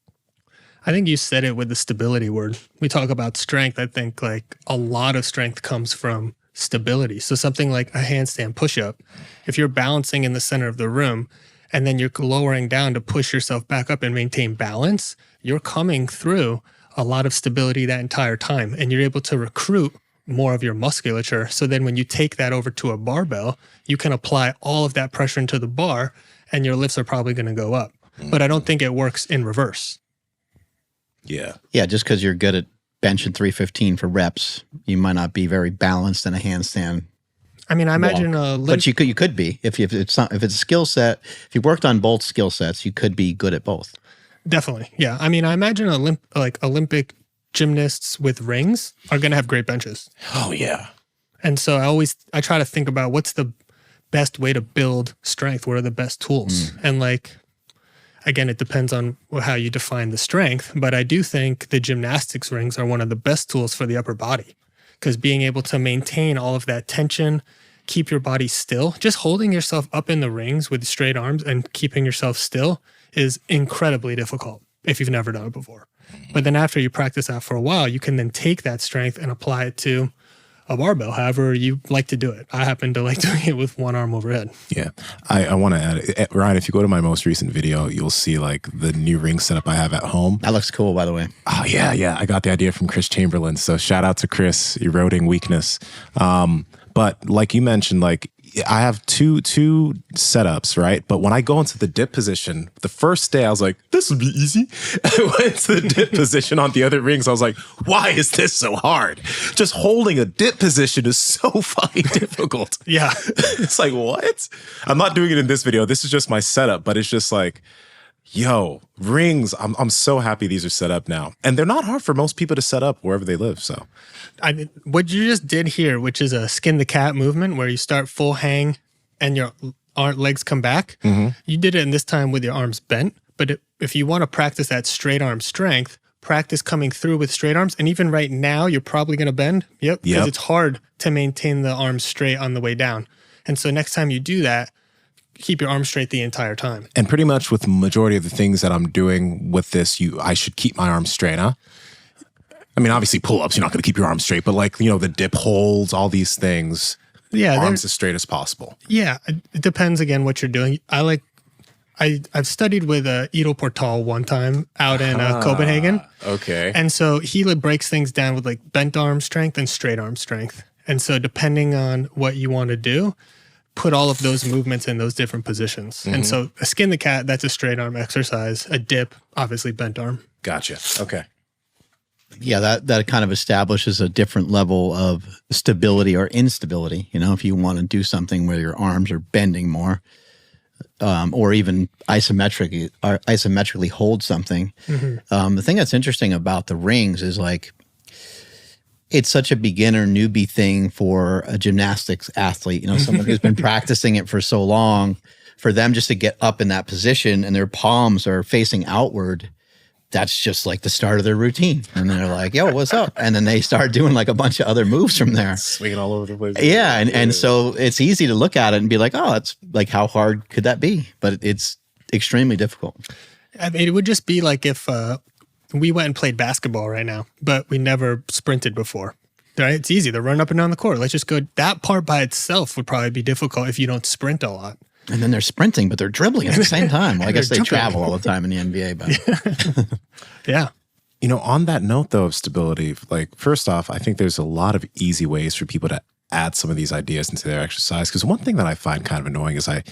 I think you said it with the stability word. We talk about strength. I think like a lot of strength comes from stability. So something like a handstand push-up, if you're balancing in the center of the room and then you're lowering down to push yourself back up and maintain balance, you're coming through a lot of stability that entire time, and you're able to recruit more of your musculature. So then when you take that over to a barbell, you can apply all of that pressure into the bar and your lifts are probably going to go up. But I don't think it works in reverse. Yeah. Yeah, just because you're good at benching 315 for reps, you might not be very balanced in a handstand. I mean, I imagine but you could be if it's a skill set. If you worked on both skill sets, you could be good at both. Definitely, yeah. I mean, I imagine Olympic gymnasts with rings are going to have great benches. Oh yeah. And so I try to think about what's the best way to build strength. What are the best tools? And like, again, it depends on how you define the strength. But I do think the gymnastics rings are one of the best tools for the upper body, because being able to maintain all of that tension, keep your body still, just holding yourself up in the rings with straight arms and keeping yourself still is incredibly difficult if you've never done it before. But then after you practice that for a while, you can then take that strength and apply it to a barbell, however you like to do it. I happen to like doing it with one arm overhead. Yeah. I want to add, Ryan, if you go to my most recent video, you'll see like the new ring setup I have at home. That looks cool, by the way. Oh, yeah. I got the idea from Chris Chamberlain. So shout out to Chris, eroding weakness. But like you mentioned, like I have two setups, right? But when I go into the dip position, the first day I was like, this would be easy. I went to the dip position on the other rings. I was like, why is this so hard? Just holding a dip position is so fucking difficult. Yeah. It's like, what? I'm not doing it in this video. This is just my setup, but it's just like, yo, rings. I'm so happy these are set up now. And they're not hard for most people to set up wherever they live. So what you just did here, which is a skin the cat movement where you start full hang and your legs come back, you did it in this time with your arms bent. But if you want to practice that straight arm strength, practice coming through with straight arms. And even right now, you're probably going to bend. Yep. Because it's hard to maintain the arms straight on the way down. And so next time you do that, keep your arms straight the entire time. And pretty much with the majority of the things that I'm doing with this, I should keep my arms straight, huh? I mean, obviously pull-ups, you're not going to keep your arms straight, but like, you know, the dip holds, all these things, arms as straight as possible. Yeah. It depends, again, what you're doing. I've studied with Ido Portal one time out in Copenhagen. Okay. And so he breaks things down with like bent arm strength and straight arm strength. And so depending on what you want to do, put all of those movements in those different positions. And so a skin the cat, that's a straight arm exercise. A dip, obviously bent arm. Gotcha. Okay. Yeah, that kind of establishes a different level of stability or instability. You know, if you want to do something where your arms are bending more, or even isometrically hold something. The thing that's interesting about the rings is like, it's such a beginner newbie thing for a gymnastics athlete, you know, someone who's been practicing it for so long, for them just to get up in that position and their palms are facing outward that's just like the start of their routine. And they're like, yo, what's up? And then they start doing like a bunch of other moves from there. Swinging all over the place. Yeah. And so it's easy to look at it and be like, oh, it's like, how hard could that be? But it's extremely difficult. I mean, it would just be like if we went and played basketball right now, but we never sprinted before. Right? It's easy to run up and down the court. Let's just go. That part by itself would probably be difficult if you don't sprint a lot. And then they're sprinting, but they're dribbling at the same time. Well, I guess they travel all the time in the NBA. But Yeah. You know, on that note, though, of stability, like, first off, I think there's a lot of easy ways for people to add some of these ideas into their exercise. Because one thing that I find kind of annoying is I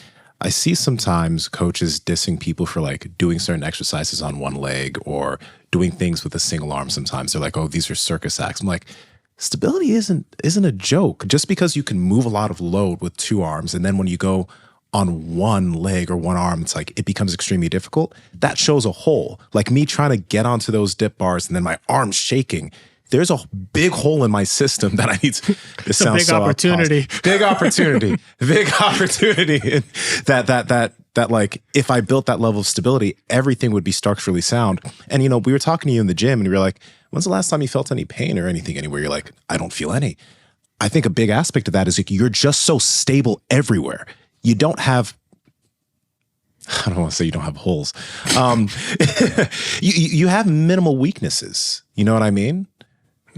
see sometimes coaches dissing people for like doing certain exercises on one leg or doing things with a single arm. Sometimes they're like, oh, these are circus acts. I'm like, stability isn't a joke. Just because you can move a lot of load with two arms, and then when you go on one leg or one arm, it's like it becomes extremely difficult. That shows a hole. Like me trying to get onto those dip bars and then my arm's shaking. There's a big hole in my system that I need to. This sounds big so opportunity. Big opportunity. Big opportunity. That like if I built that level of stability, everything would be structurally sound. And you know, we were talking to you in the gym, and you were like, "When's the last time you felt any pain or anything anywhere?" You're like, "I don't feel any." I think a big aspect of that is like you're just so stable everywhere. You don't have. I don't want to say you don't have holes. You have minimal weaknesses. You know what I mean?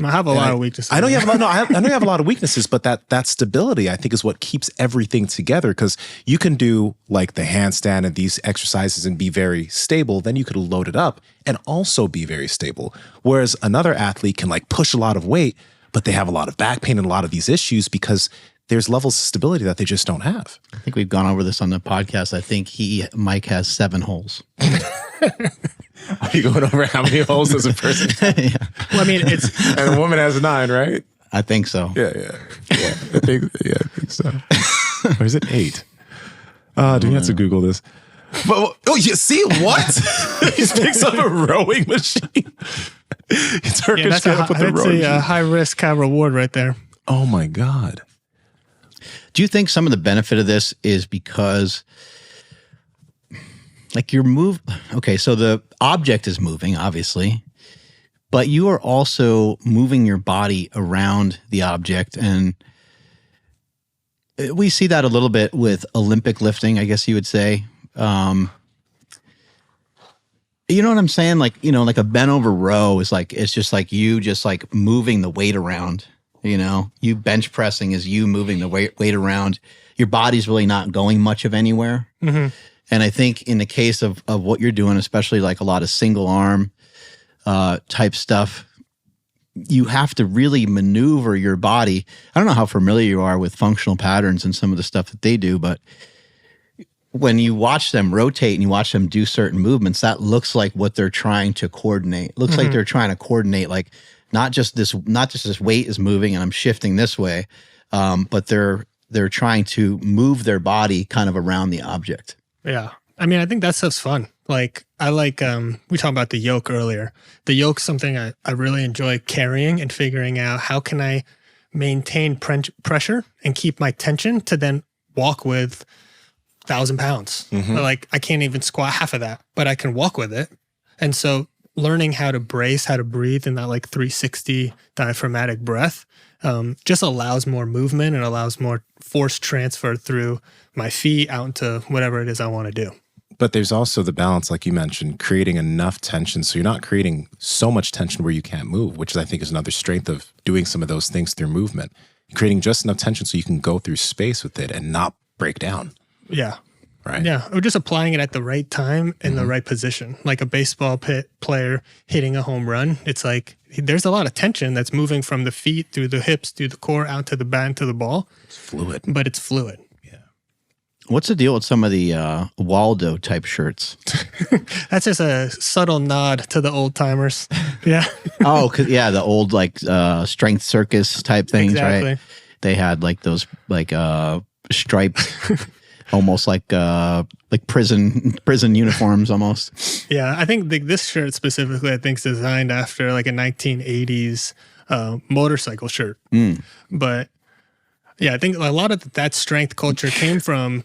I have a lot of weaknesses. I know you have a lot. No, I know you have a lot of weaknesses, but that stability, I think, is what keeps everything together. Because you can do like the handstand and these exercises and be very stable. Then you could load it up and also be very stable. Whereas another athlete can like push a lot of weight, but they have a lot of back pain and a lot of these issues because there's levels of stability that they just don't have. I think we've gone over this on the podcast. I think Mike has 7 holes. Are you going over how many holes does a person have? Yeah. Well, I mean, it's And a woman has 9, right? I think so. Yeah. I think so. Or is it 8? Do we have to Google this? But, oh, you see what? He just picks up a rowing machine. Turkish that's a high risk, high reward right there. Oh my God. Do you think some of the benefit of this is because like your move, okay, so the object is moving, obviously, but you are also moving your body around the object. And we see that a little bit with Olympic lifting, I guess you would say. You know what I'm saying? Like, you know, like a bent over row is like, it's just like you just like moving the weight around. You know, you bench pressing is you moving the weight around. Your body's really not going much of anywhere. Mm-hmm. And I think in the case of what you're doing, especially like a lot of single arm type stuff, you have to really maneuver your body. I don't know how familiar you are with functional patterns and some of the stuff that they do, but when you watch them rotate and you watch them do certain movements, that looks like what they're trying to coordinate. It looks like they're trying to coordinate like not just this weight is moving and I'm shifting this way, but they're trying to move their body kind of around the object. Yeah. I mean, I think that stuff's fun. Like, I like, we talked about the yoke earlier. The yoke's something I really enjoy carrying and figuring out how can I maintain pressure and keep my tension to then walk with 1,000 pounds. Mm-hmm. Like, I can't even squat half of that, but I can walk with it. And so learning how to brace, how to breathe in that like 360 diaphragmatic breath just allows more movement and allows more force transfer through my feet out into whatever it is I want to do. But there's also the balance, like you mentioned, creating enough tension. So you're not creating so much tension where you can't move, which I think is another strength of doing some of those things through movement. You're creating just enough tension so you can go through space with it and not break down. Yeah. Right. Yeah. Or just applying it at the right time in the right position. Like a baseball player hitting a home run. It's like there's a lot of tension that's moving from the feet through the hips, through the core, out to the bat, to the ball. It's fluid. But it's fluid. Yeah. What's the deal with some of the Waldo type shirts? That's just a subtle nod to the old timers. Yeah. Oh, yeah, the old like strength circus type things, Exactly. right? They had like those like striped, almost like prison uniforms almost. Yeah, I think this shirt specifically, I think, is designed after like a 1980s motorcycle shirt. But yeah, I think a lot of that strength culture came from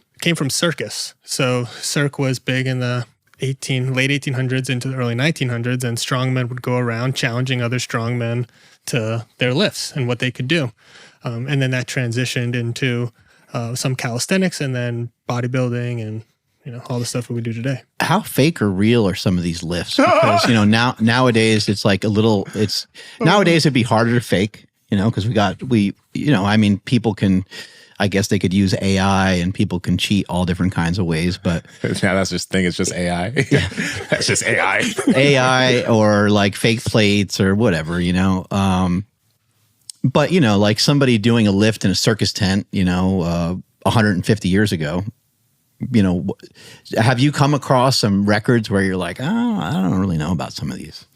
circus. So Cirque was big in the late 1800s into the early 1900s, and strongmen would go around challenging other strongmen to their lifts and what they could do. And then that transitioned into some calisthenics and then bodybuilding and all the stuff that we do today. How fake or real are some of these lifts? Because nowadays it's like nowadays it'd be harder to fake, because people can, I guess they could use AI and people can cheat all different kinds of ways, but yeah, that's just thing. It's just AI. That's just AI. AI or like fake plates or whatever, But like somebody doing a lift in a circus tent, 150 years ago, have you come across some records where you're like, oh, I don't really know about some of these?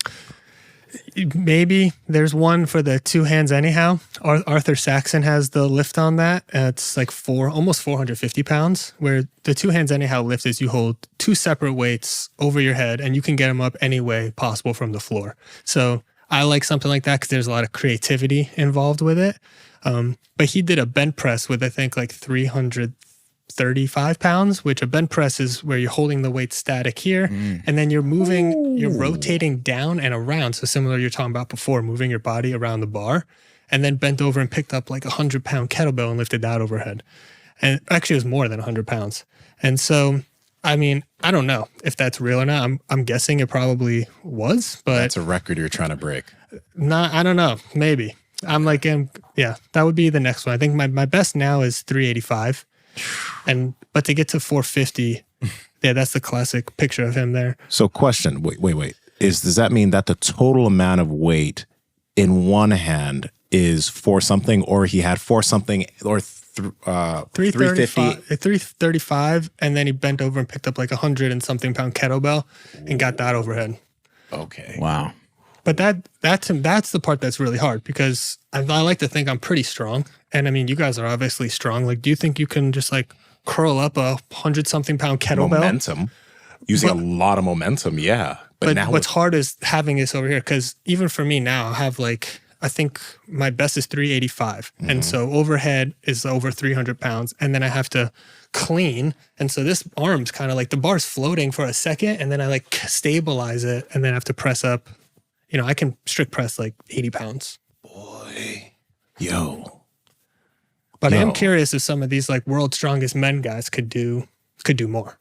Maybe there's one for the two hands anyhow. Arthur Saxon has the lift on that. It's like almost 450 pounds, where the two hands anyhow lift is you hold two separate weights over your head and you can get them up any way possible from the floor. So I like something like that because there's a lot of creativity involved with it. But he did a bench press with, I think, like 335 pounds, which a bench press is where you're holding the weight static here, and then you're rotating down and around. So similar you're talking about before, moving your body around the bar, and then bent over and picked up like a 100-pound kettlebell and lifted that overhead. And actually it was more than 100 pounds. And so, I mean, I don't know if that's real or not. I'm guessing it probably was, but that's a record you're trying to break. I don't know. Maybe. I'm like, yeah, that would be the next one. I think my best now is 385. But to get to 450, yeah, that's the classic picture of him there. So question, wait. Does that mean that the total amount of weight in one hand is for something, or he had for something, or 335, and then he bent over and picked up like 100 and something pound kettlebell and got that overhead. Okay. Wow. But that's the part that's really hard, because I like to think I'm pretty strong. And I mean, you guys are obviously strong. Like, do you think you can just like curl up a 100-something pound kettlebell? Momentum. Using a lot of momentum, yeah. But now what's hard is having this over here, because even for me now, I have like, I think my best is 385. And so overhead is over 300 pounds. And then I have to clean. And so this arm's kind of like the bar's floating for a second, and then I like stabilize it, and then I have to press up. I can strict press like 80 pounds. Boy. But I am curious if some of these like world's strongest men guys could do more.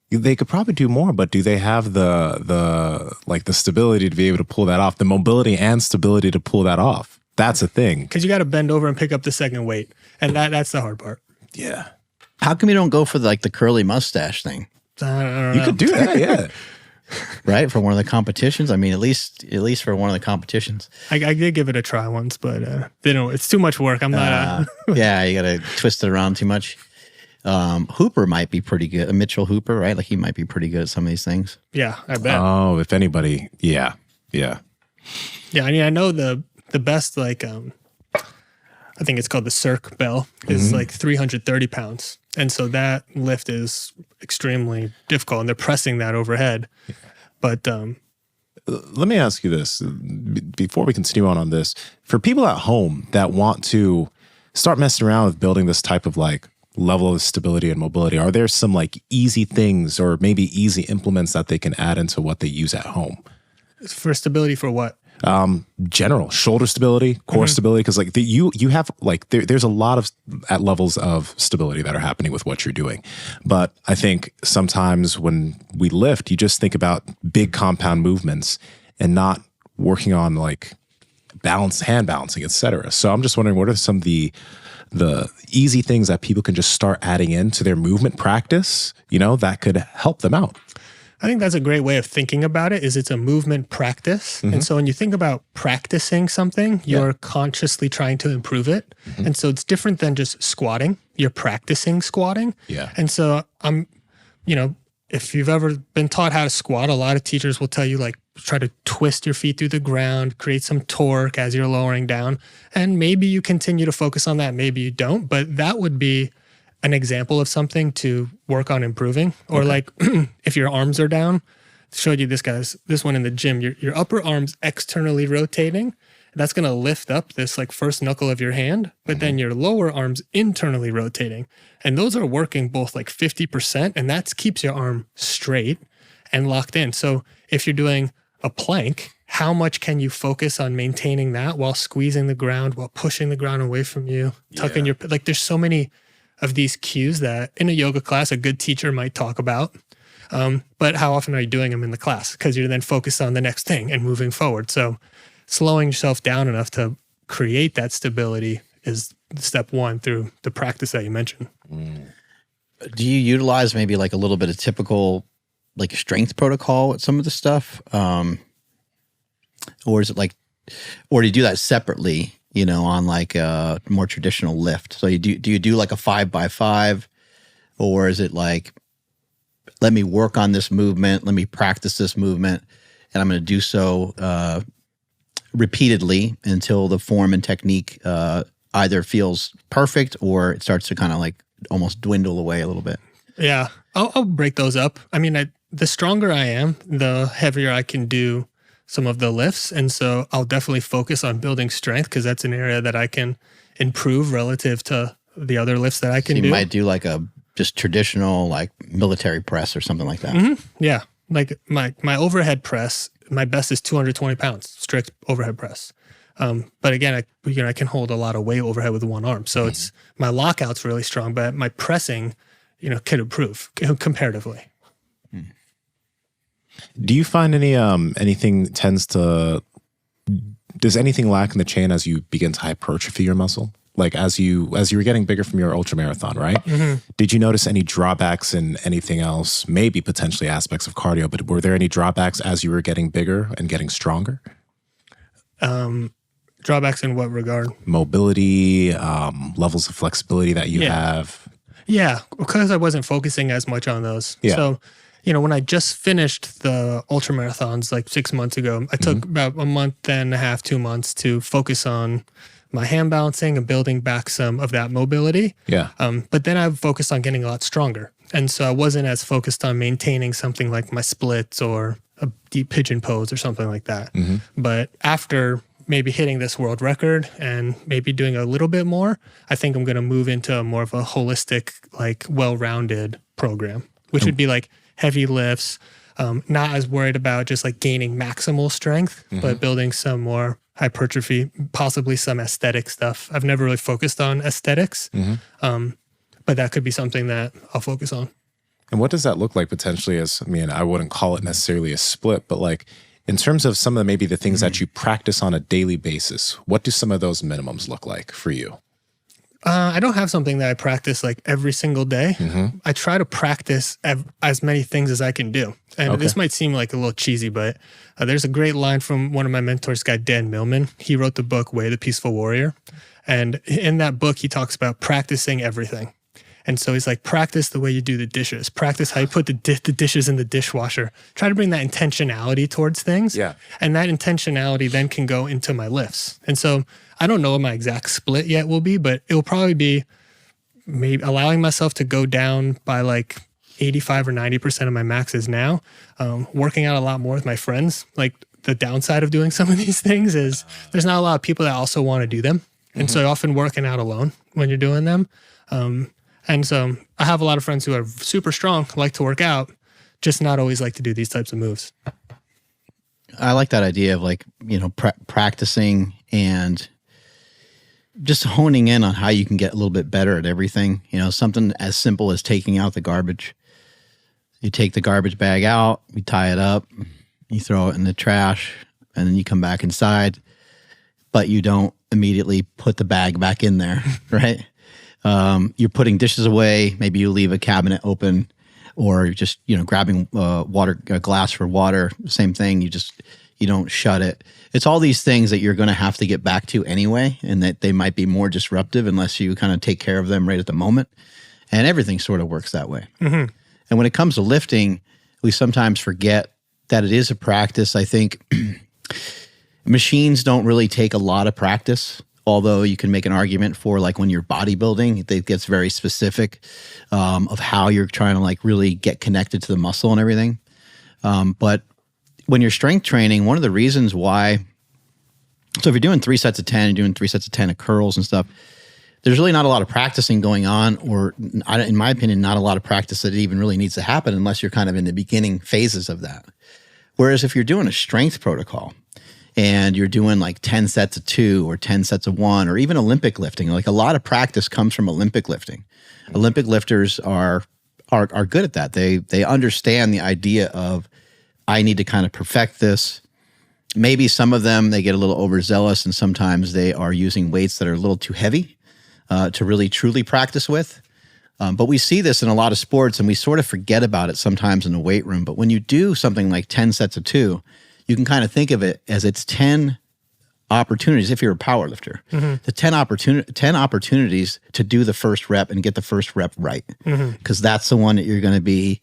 They could probably do more, but do they have the stability to be able to pull that off? The mobility and stability to pull that off. That's a thing. Because you got to bend over and pick up the second weight. And that's the hard part. Yeah. How come you don't go for the curly mustache thing? I don't know. You could do that, yeah. Right, for one of the competitions. I mean, at least for one of the competitions. I did give it a try once, but it's too much work. I'm not. Yeah, you got to twist it around too much. Hooper might be pretty good. Mitchell Hooper, right? Like he might be pretty good at some of these things. Yeah, I bet. Oh, if anybody, yeah. Yeah, I mean, I know the best I think it's called the Cirque bell is like 330 pounds. And so that lift is extremely difficult, and they're pressing that overhead. But let me ask you this before we continue on this. For people at home that want to start messing around with building this type of level of stability and mobility, are there some easy things or maybe easy implements that they can add into what they use at home? For stability for what? General shoulder stability, core stability, because you have there's a lot of at levels of stability that are happening with what you're doing. But I think sometimes when we lift, you just think about big compound movements and not working on balance, hand balancing, etc. So I'm just wondering, what are some of the easy things that people can just start adding into their movement practice, that could help them out? I think that's a great way of thinking about it, is it's a movement practice. And so when you think about practicing something, you're consciously trying to improve it. And so it's different than just squatting. You're practicing squatting. Yeah. And so if you've ever been taught how to squat, a lot of teachers will tell you try to twist your feet through the ground, create some torque as you're lowering down. And maybe you continue to focus on that, maybe you don't, but that would be an example of something to work on improving. Or if your arms are down, showed you this one in the gym, your upper arm's externally rotating. That's going to lift up this first knuckle of your hand, but then your lower arm's internally rotating. And those are working both 50%, and that keeps your arm straight. and locked in. So if you're doing a plank, how much can you focus on maintaining that while squeezing the ground, while pushing the ground away from you, tucking your, like there's so many of these cues that in a yoga class, a good teacher might talk about. But how often are you doing them in the class? Because you're then focused on the next thing and moving forward. So slowing yourself down enough to create that stability is step one through the practice that you mentioned. Do you utilize maybe like a little bit of typical like strength protocol with some of the stuff? Or is it like, or do you do that separately, you know, on like a more traditional lift? So do you do like a 5x5, or is it like, let me work on this movement, let me practice this movement, and I'm going to do so repeatedly until the form and technique either feels perfect or it starts to kind of like almost dwindle away a little bit? Yeah, I'll break those up. I mean, the stronger I am, the heavier I can do some of the lifts. And so I'll definitely focus on building strength because that's an area that I can improve relative to the other lifts that I can do. You might do like a just traditional like military press or something like that. Mm-hmm. Yeah. Like my overhead press, my best is 220 pounds, strict overhead press. But again, I can hold a lot of weight overhead with one arm. So it's my lockout's really strong, but my pressing, can improve comparatively. Do you find anything does anything lack in the chain as you begin to hypertrophy your muscle? Like as you were getting bigger from your ultramarathon, right? Mm-hmm. Did you notice any drawbacks in anything else? Maybe potentially aspects of cardio, but were there any drawbacks as you were getting bigger and getting stronger? Drawbacks in what regard? Mobility, levels of flexibility that you have. Yeah, because I wasn't focusing as much on those. Yeah. So, when I just finished the ultramarathons like 6 months ago, I took about a month and a half, 2 months to focus on my hand balancing and building back some of that mobility. Yeah. But then I focused on getting a lot stronger. And so I wasn't as focused on maintaining something like my splits or a deep pigeon pose or something like that. Mm-hmm. But after maybe hitting this world record and maybe doing a little bit more, I think I'm going to move into more of a holistic, like well-rounded program, which would be like heavy lifts, not as worried about just like gaining maximal strength, but building some more hypertrophy, possibly some aesthetic stuff. I've never really focused on aesthetics, but that could be something that I'll focus on. And what does that look like potentially I wouldn't call it necessarily a split, but like in terms of some of maybe the things that you practice on a daily basis, what do some of those minimums look like for you? I don't have something that I practice like every single day. I try to practice as many things as I can do. And this might seem like a little cheesy, but there's a great line from one of my mentors, guy Dan Millman. He wrote the book, Way the Peaceful Warrior. And in that book, he talks about practicing everything. And so he's like, practice the way you do the dishes. Practice how you put the dishes in the dishwasher. Try to bring that intentionality towards things. Yeah. And that intentionality then can go into my lifts. And so I don't know what my exact split yet will be, but it will probably be maybe allowing myself to go down by like 85 or 90% of my maxes now. Working out a lot more with my friends. Like the downside of doing some of these things is there's not a lot of people that also want to do them. And so you're often working out alone when you're doing them. And so I have a lot of friends who are super strong, like to work out, just not always like to do these types of moves. I like that idea of like, practicing and just honing in on how you can get a little bit better at everything. Something as simple as taking out the garbage. You take the garbage bag out, you tie it up, you throw it in the trash, and then you come back inside, but you don't immediately put the bag back in there, right? You're putting dishes away. Maybe you leave a cabinet open, or you're just, grabbing a glass for water. Same thing. You don't shut it. It's all these things that you're going to have to get back to anyway, and that they might be more disruptive unless you kind of take care of them right at the moment. And everything sort of works that way. Mm-hmm. And when it comes to lifting, we sometimes forget that it is a practice. I think machines don't really take a lot of practice. Although you can make an argument for like when you're bodybuilding, it gets very specific of how you're trying to like really get connected to the muscle and everything. But when you're strength training, one of the reasons why, so if you're doing 3 sets of 10, you're doing 3 sets of 10 of curls and stuff, there's really not a lot of practicing going on, or in my opinion, not a lot of practice that even really needs to happen unless you're kind of in the beginning phases of that. Whereas if you're doing a strength protocol and you're doing like 10 sets of 2 or 10 sets of 1, or even Olympic lifting, like a lot of practice comes from Olympic lifting. Olympic lifters are good at that. They understand the idea of, I need to kind of perfect this. Maybe some of them, they get a little overzealous, and sometimes they are using weights that are a little too heavy to really truly practice with. But we see this in a lot of sports, and we sort of forget about it sometimes in the weight room. But when you do something like 10 sets of 2, you can kind of think of it as it's 10 opportunities, if you're a power lifter, the 10 opportunities to do the first rep and get the first rep right. Because that's the one that you're going to be,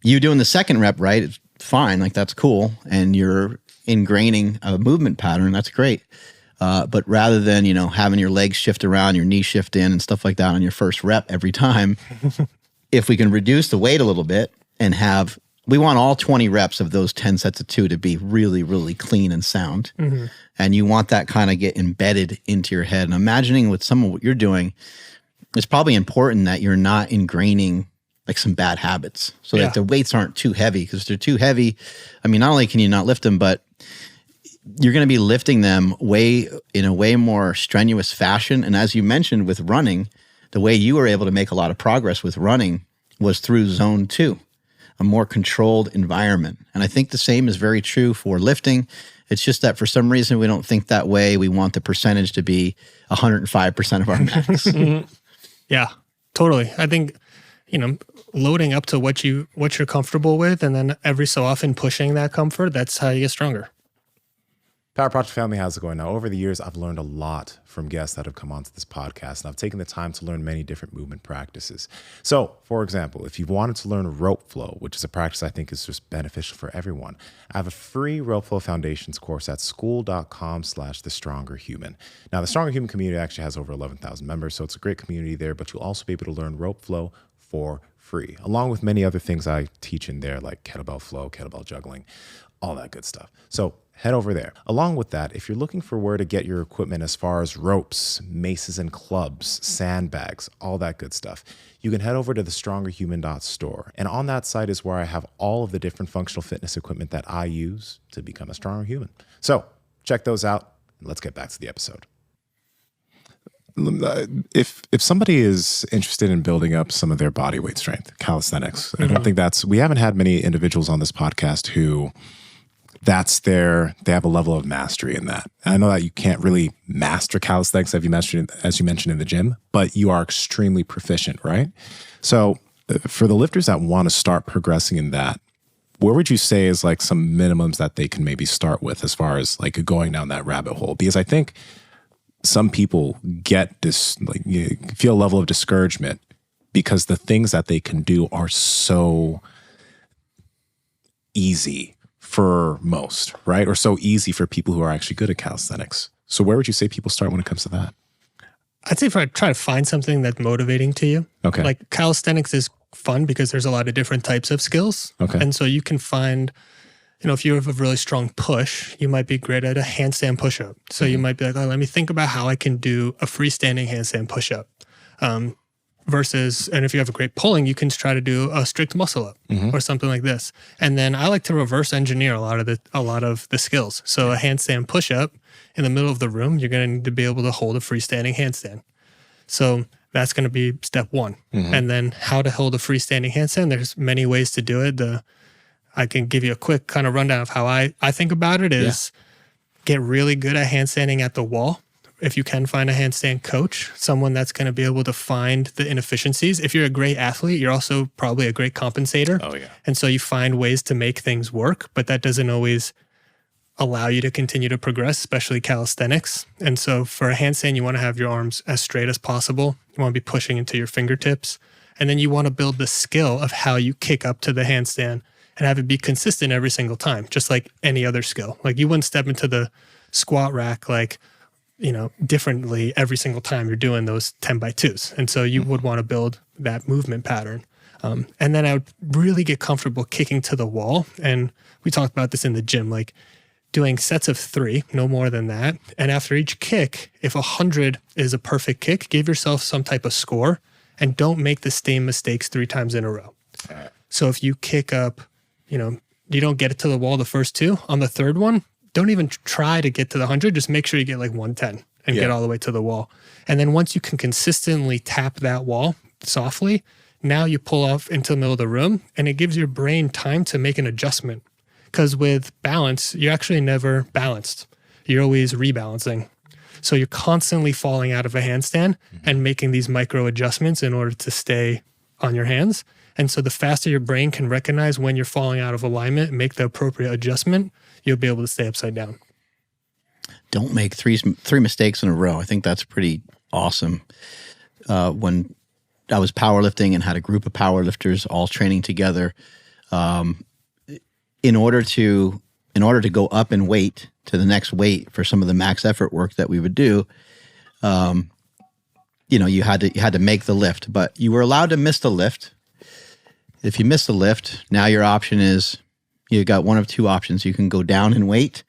you doing the second rep right, it's fine, like that's cool. And you're ingraining a movement pattern, that's great. But rather than, having your legs shift around, your knees shift in and stuff like that on your first rep every time, if we can reduce the weight a little bit and we want all 20 reps of those 10 sets of 2 to be really, really clean and sound. And you want that kind of get embedded into your head. And imagining with some of what you're doing, it's probably important that you're not ingraining like some bad habits. So that the weights aren't too heavy, because if they're too heavy, I mean, not only can you not lift them, but you're going to be lifting them in a way more strenuous fashion. And as you mentioned with running, the way you were able to make a lot of progress with running was through zone 2, a more controlled environment. And I think the same is very true for lifting. It's just that for some reason we don't think that way. We want the percentage to be 105% of our max. Yeah, totally. I think, loading up to what you're comfortable with, and then every so often pushing that comfort, that's how you get stronger. Power Project family, how's it going? Now, over the years, I've learned a lot from guests that have come onto this podcast, and I've taken the time to learn many different movement practices. So, for example, if you've wanted to learn rope flow, which is a practice I think is just beneficial for everyone, I have a free rope flow foundations course at school.com/thestrongerhuman. Now, the Stronger Human community actually has over 11,000 members, so it's a great community there, but you'll also be able to learn rope flow for free, along with many other things I teach in there, like kettlebell flow, kettlebell juggling, all that good stuff. So head over there. Along with that, if you're looking for where to get your equipment as far as ropes, maces and clubs, sandbags, all that good stuff, you can head over to thestrongerhuman.store. And on that site is where I have all of the different functional fitness equipment that I use to become a stronger human. So check those out. Let's get back to the episode. If somebody is interested in building up some of their body weight strength, calisthenics, I don't think we haven't had many individuals on this podcast who they have a level of mastery in that. And I know that you can't really master calisthenics as you mentioned in the gym, but you are extremely proficient, right? So for the lifters that want to start progressing in that, where would you say is like some minimums that they can maybe start with as far as like going down that rabbit hole? Because I think some people get this, like, you feel a level of discouragement because the things that they can do are so easy for most, right? Or so easy for people who are actually good at calisthenics. So where would you say people start when it comes to that? I'd say try to find something that's motivating to you. Okay. Like calisthenics is fun because there's a lot of different types of skills. Okay. And so you can find, if you have a really strong push, you might be great at a handstand push-up. So you might be like, let me think about how I can do a freestanding handstand push-up. Versus, and if you have a great pulling, you can try to do a strict muscle up or something like this. And then I like to reverse engineer a lot of the skills. So a handstand push-up in the middle of the room, you're going to need to be able to hold a freestanding handstand. So that's going to be step 1. And then how to hold a freestanding handstand. There's many ways to do it. I can give you a quick kind of rundown of how I think about it is get really good at handstanding at the wall. If you can find a handstand coach, someone that's going to be able to find the inefficiencies. If you're a great athlete, you're also probably a great compensator. Oh, yeah. And so you find ways to make things work, but that doesn't always allow you to continue to progress, especially calisthenics. And so for a handstand, you want to have your arms as straight as possible. You want to be pushing into your fingertips. And then you want to build the skill of how you kick up to the handstand and have it be consistent every single time, just like any other skill. Like you wouldn't step into the squat rack differently every single time you're doing those 10x2s. And so you would want to build that movement pattern. And then I would really get comfortable kicking to the wall. And we talked about this in the gym. Like doing sets of 3, no more than that. And after each kick, if 100 is a perfect kick, give yourself some type of score and don't make the same mistakes 3 times in a row. So if you kick up, you don't get it to the wall the first 2, on the third one, don't even try to get to the 100. Just make sure you get like 110 and get all the way to the wall. And then once you can consistently tap that wall softly, now you pull off into the middle of the room and it gives your brain time to make an adjustment. Because with balance, you're actually never balanced. You're always rebalancing. So you're constantly falling out of a handstand and making these micro adjustments in order to stay on your hands. And so the faster your brain can recognize when you're falling out of alignment and make the appropriate adjustment, you'll be able to stay upside down. Don't make three mistakes in a row. I think that's pretty awesome. When I was powerlifting and had a group of powerlifters all training together, in order to go up in weight to the next weight for some of the max effort work that we would do, you had to make the lift, but you were allowed to miss the lift. If you miss the lift, now your option is you got one of 2 options. You can go down in weight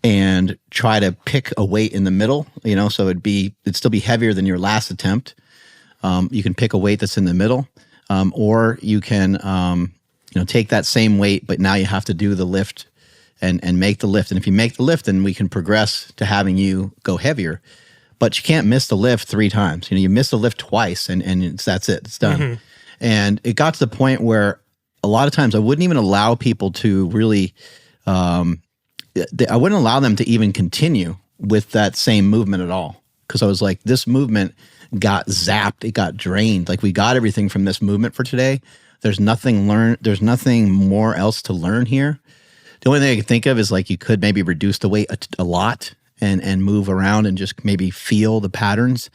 and try to pick a weight in the middle, so it'd still be heavier than your last attempt. You can pick a weight that's in the middle, or you can take that same weight, but now you have to do the lift and make the lift. And if you make the lift, then we can progress to having you go heavier. But you can't miss the lift 3 times. You miss the lift twice, and that's it. It's done. Mm-hmm. And it got to the point where a lot of times I wouldn't even allow people to really, I wouldn't allow them to even continue with that same movement at all. Because I was like, this movement got zapped. It got drained. Like, we got everything from this movement for today. There's nothing more else to learn here. The only thing I can think of is like you could maybe reduce the weight a lot and move around and just maybe feel the patterns.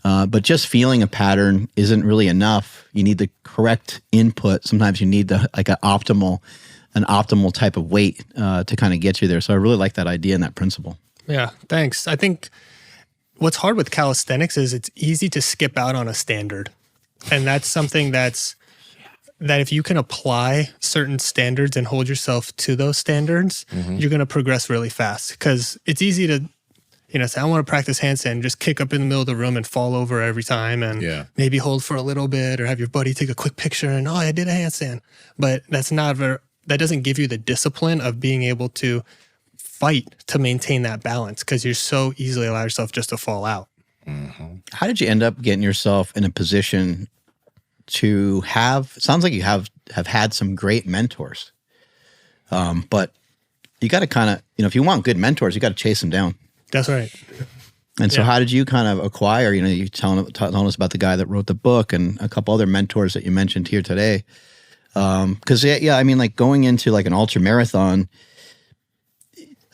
But just feeling a pattern isn't really enough. You need the correct input. Sometimes you need an optimal type of weight to kind of get you there. So I really like that idea and that principle. Yeah, thanks. I think what's hard with calisthenics is it's easy to skip out on a standard. And that's something that if you can apply certain standards and hold yourself to those standards, you're going to progress really fast. Because it's easy to, say, I want to practice handstand, just kick up in the middle of the room and fall over every time and maybe hold for a little bit or have your buddy take a quick picture and, oh, I did a handstand. But that doesn't give you the discipline of being able to fight to maintain that balance because you so easily allow yourself just to fall out. Mm-hmm. How did you end up getting yourself in a position to have, sounds like you have had some great mentors, but you got to kind of, if you want good mentors, you got to chase them down. That's right. And so how did you kind of acquire, you telling us about the guy that wrote the book and a couple other mentors that you mentioned here today. Cause I mean, like going into like an ultra marathon,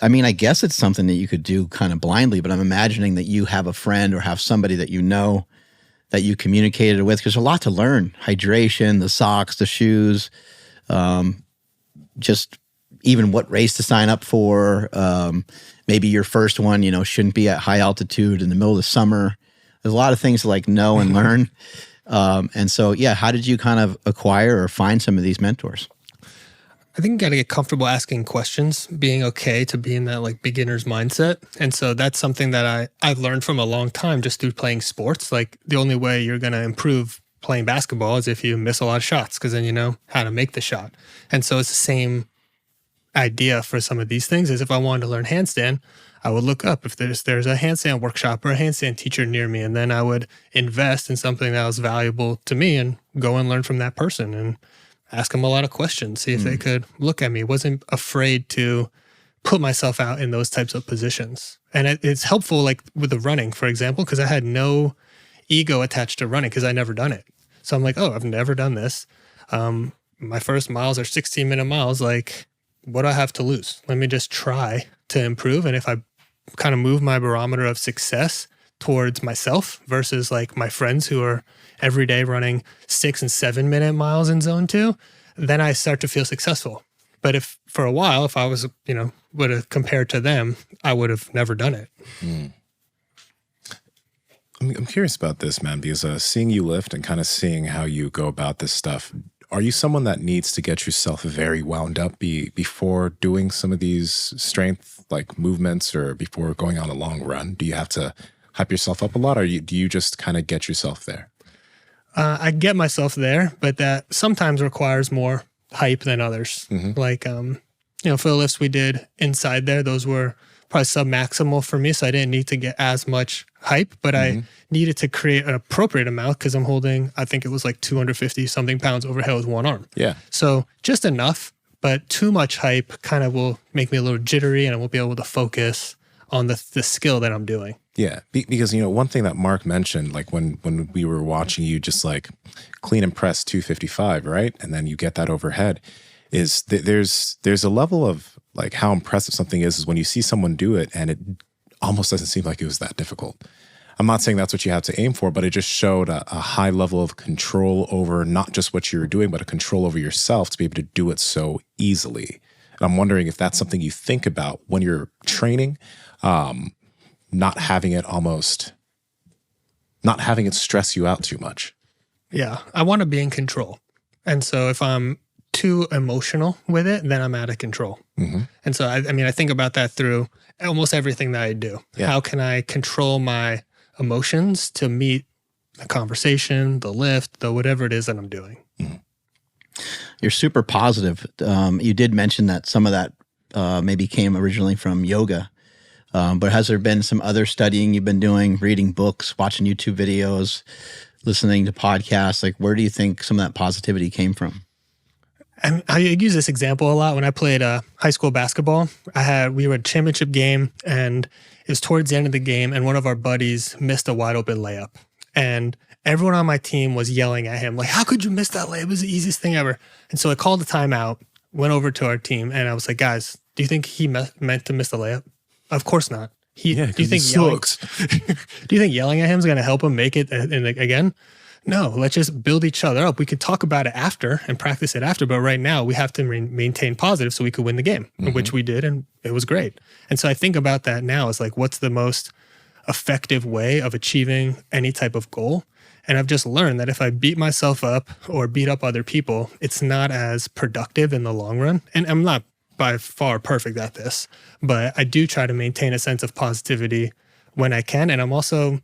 I mean, I guess it's something that you could do kind of blindly, but I'm imagining that you have a friend or have somebody that that you communicated with, because there's a lot to learn. Hydration, the socks, the shoes, just even what race to sign up for. Maybe your first one, shouldn't be at high altitude in the middle of the summer. There's a lot of things to like know and learn. And so, how did you kind of acquire or find some of these mentors? I think you got to get comfortable asking questions, being okay to be in that like beginner's mindset. And so that's something that I've learned from a long time just through playing sports. Like the only way you're going to improve playing basketball is if you miss a lot of shots, because then you know how to make the shot. And so it's the same idea for some of these things. Is if I wanted to learn handstand, I would look up if there's a handstand workshop or a handstand teacher near me, and then I would invest in something that was valuable to me and go and learn from that person and ask them a lot of questions, see if they could look at me. Wasn't afraid to put myself out in those types of positions. And it's helpful, like with the running, for example, because I had no ego attached to running because I never done it. So I'm like, oh, I've never done this. My first miles are 16-minute miles. Like, what do I have to lose? Let me just try to improve. And if I kind of move my barometer of success towards myself versus like my friends who are every day running 6 and 7 minute miles in zone 2, then I start to feel successful. But if for a while, if I was, would have compared to them, I would have never done it. I'm curious about this, man, because seeing you lift and kind of seeing how you go about this stuff, are you someone that needs to get yourself very wound up before doing some of these strength like movements or before going on a long run? Do you have to hype yourself up a lot, or do you just kind of get yourself there? I get myself there, but that sometimes requires more hype than others. Like, for the lifts we did inside there, those were probably sub-maximal for me, so I didn't need to get as much hype, but I needed to create an appropriate amount because I'm holding, I think it was like 250 something pounds overhead with one arm. Yeah. So just enough, but too much hype kind of will make me a little jittery and I won't be able to focus on the skill that I'm doing. Yeah, because one thing that Mark mentioned, like when we were watching you just like clean and press 255, right, and then you get that overhead, is there's a level of like how impressive something is when you see someone do it and it almost doesn't seem like it was that difficult. I'm not saying that's what you have to aim for, but it just showed a high level of control over not just what you were doing, but a control over yourself to be able to do it so easily. And I'm wondering if that's something you think about when you're training. Not having it stress you out too much. Yeah, I want to be in control. And so if I'm too emotional with it, then I'm out of control. And so, I think about that through almost everything that I do. Yeah. How can I control my emotions to meet the conversation, the lift, the whatever it is that I'm doing? You're super positive. You did mention that some of that maybe came originally from yoga. But has there been some other studying you've been doing, reading books, watching YouTube videos, listening to podcasts? Like, where do you think some of that positivity came from? And I use this example a lot. When I played high school basketball, we were at a championship game, and it was towards the end of the game, and one of our buddies missed a wide open layup. And everyone on my team was yelling at him, like, how could you miss that layup? It was the easiest thing ever. And so I called a timeout, went over to our team, and I was like, guys, do you think he meant to miss the layup? Of course not. Do you think yelling at him is going to help him make it again? No, let's just build each other up. We could talk about it after and practice it after, but right now we have to maintain positive so we could win the game, which we did, and it was great. And so I think about that now as like, what's the most effective way of achieving any type of goal? And I've just learned that if I beat myself up or beat up other people, it's not as productive in the long run. And I'm not by far perfect at this, but I do try to maintain a sense of positivity when I can. And I'm also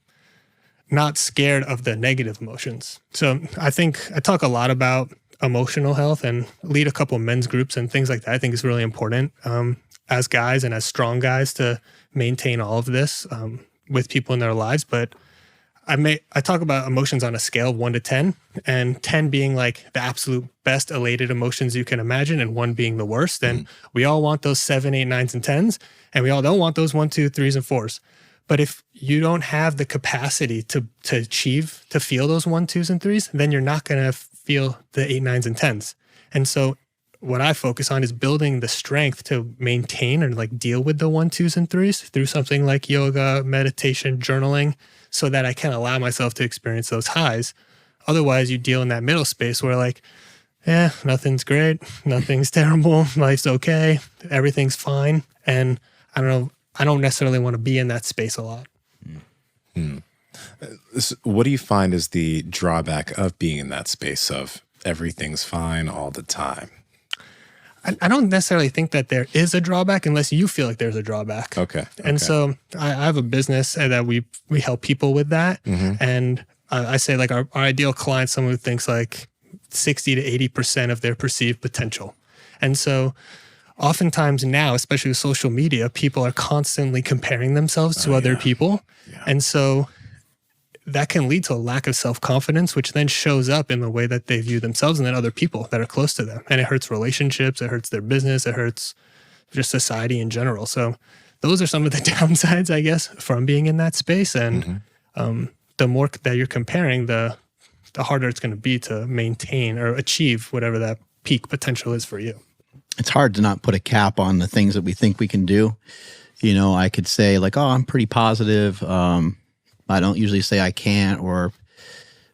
not scared of the negative emotions. So I think I talk a lot about emotional health and lead a couple of men's groups and things like that. I think is really important as guys and as strong guys to maintain all of this with people in their lives. But I talk about emotions on a scale of 1 to 10, and 10 being like the absolute best elated emotions you can imagine, and 1 being the worst. And we all want those 7, 8, 9s, and 10s, and we all don't want those 1, 2, 3s, and 4s. But if you don't have the capacity to feel those 1, 2s, and 3s, then you're not going to feel the 8, 9s, and 10s. And so what I focus on is building the strength to maintain and like deal with the 1, 2s, and 3s through something like yoga, meditation, journaling, so that I can allow myself to experience those highs. Otherwise, you deal in that middle space where like, nothing's great, nothing's terrible, life's okay, everything's fine. And I don't necessarily want to be in that space a lot. What do you find is the drawback of being in that space of everything's fine all the time? I don't necessarily think that there is a drawback unless you feel like there's a drawback. Okay. And so I have a business that we help people with that. And I say like our ideal client, someone who thinks like 60 to 80% of their perceived potential. And so oftentimes now, especially with social media, people are constantly comparing themselves to other people. Yeah. And so that can lead to a lack of self-confidence, which then shows up in the way that they view themselves and then other people that are close to them. And it hurts relationships, it hurts their business, it hurts just society in general. So those are some of the downsides, I guess, from being in that space. And the more that you're comparing, the harder it's going to be to maintain or achieve whatever that peak potential is for you. It's hard to not put a cap on the things that we think we can do. You know, I could say like, oh, I'm pretty positive. I don't usually say I can't,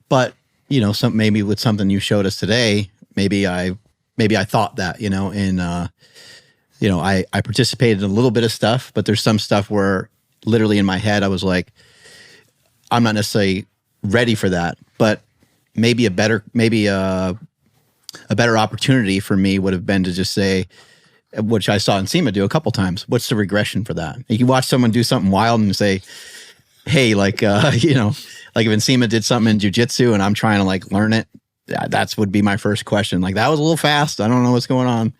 but you know, maybe with something you showed us today, maybe I thought that, you know, and you know, I participated in a little bit of stuff, but there's some stuff where literally in my head I was like, I'm not necessarily ready for that, but maybe a better opportunity for me would have been to just say, which I saw Nsima do a couple times, what's the regression for that? You can watch someone do something wild and say, hey, like, you know, like if Nsima did something in jiu-jitsu and I'm trying to like learn it, that's would be my first question. Like, that was a little fast. I don't know what's going on.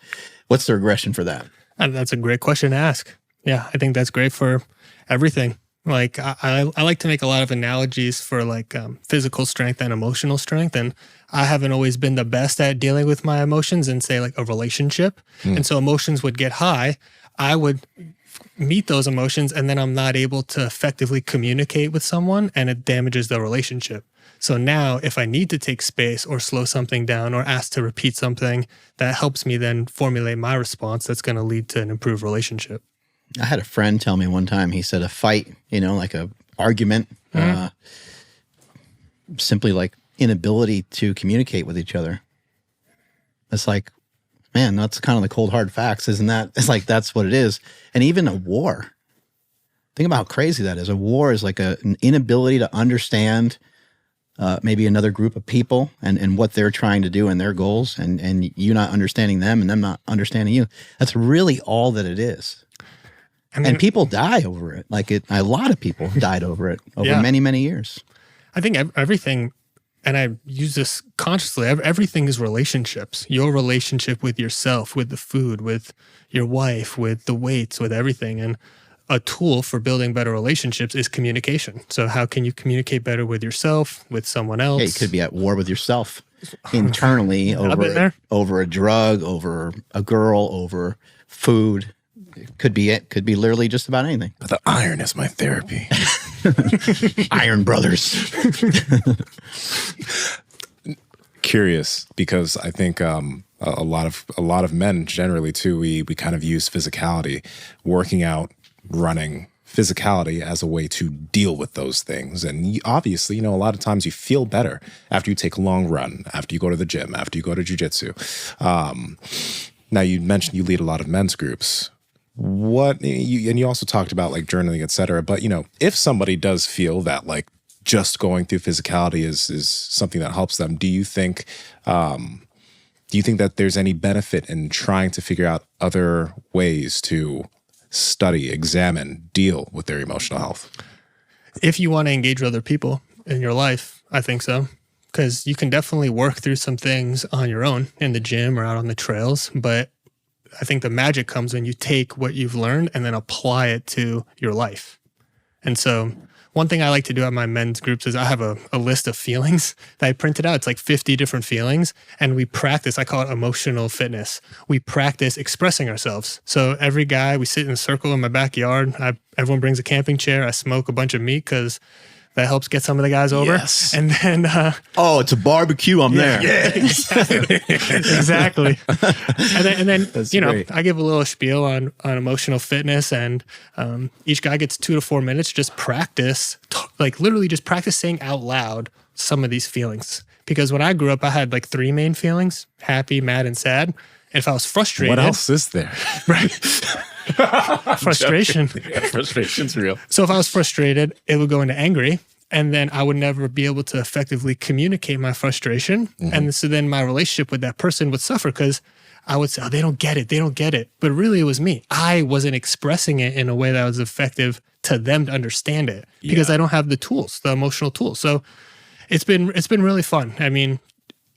What's the regression for that? And that's a great question to ask. Yeah, I think that's great for everything. Like I like to make a lot of analogies for like physical strength and emotional strength. And I haven't always been the best at dealing with my emotions in, say, like a relationship. And so emotions would get high. I would meet those emotions and then I'm not able to effectively communicate with someone and it damages the relationship. So now if I need to take space or slow something down or ask to repeat something, that helps me then formulate my response that's going to lead to an improved relationship. I had a friend tell me one time, he said a fight, you know, like a argument, simply like inability to communicate with each other. It's like, man, that's kind of the cold hard facts, isn't that? It's like, that's what it is. And even a war, think about how crazy that is. A war is like an inability to understand maybe another group of people and what they're trying to do and their goals, and you not understanding them and them not understanding you. That's really all that it is. And people die over it. Like a lot of people died over it over many, many years. I think everything, and I use this consciously, everything is relationships. Your relationship with yourself, with the food, with your wife, with the weights, with everything. And a tool for building better relationships is communication. So how can you communicate better with yourself, with someone else? Yeah, you could be at war with yourself internally over a drug, over a girl, over food. It could be literally just about anything. But the iron is my therapy. Iron Brothers. Curious, because I think a lot of men generally too, we kind of use physicality, working out, running, physicality as a way to deal with those things. And obviously, you know, a lot of times you feel better after you take a long run, after you go to the gym, after you go to jiu-jitsu. Now you mentioned you lead a lot of men's groups. And you also talked about like journaling, et cetera. But, you know, if somebody does feel that like just going through physicality is something that helps them, do you think that there's any benefit in trying to figure out other ways to study, examine, deal with their emotional health? If you want to engage with other people in your life, I think so. Because you can definitely work through some things on your own in the gym or out on the trails, but I think the magic comes when you take what you've learned and then apply it to your life. And so one thing I like to do at my men's groups is I have a list of feelings that I printed out. It's like 50 different feelings. And we practice, I call it emotional fitness. We practice expressing ourselves. So every guy, we sit in a circle in my backyard. Everyone brings a camping chair. I smoke a bunch of meat because that helps get some of the guys over. Yes. And then oh, it's a barbecue. I'm there. Yeah, exactly. And then That's you know, great. I give a little spiel on emotional fitness, and each guy gets 2 to 4 minutes. Just practice, like literally, just practice saying out loud some of these feelings. Because when I grew up, I had like 3 main feelings: happy, mad, and sad. And if I was frustrated, What else is there? right? Frustration. Yeah, frustration's real. So if I was frustrated, it would go into angry, and then I would never be able to effectively communicate my frustration. Mm-hmm. And so then my relationship with that person would suffer because I would say, oh, they don't get it. They don't get it. But really it was me. I wasn't expressing it in a way that was effective to them to understand it because I don't have the tools, the emotional tools. So it's been really fun. I mean,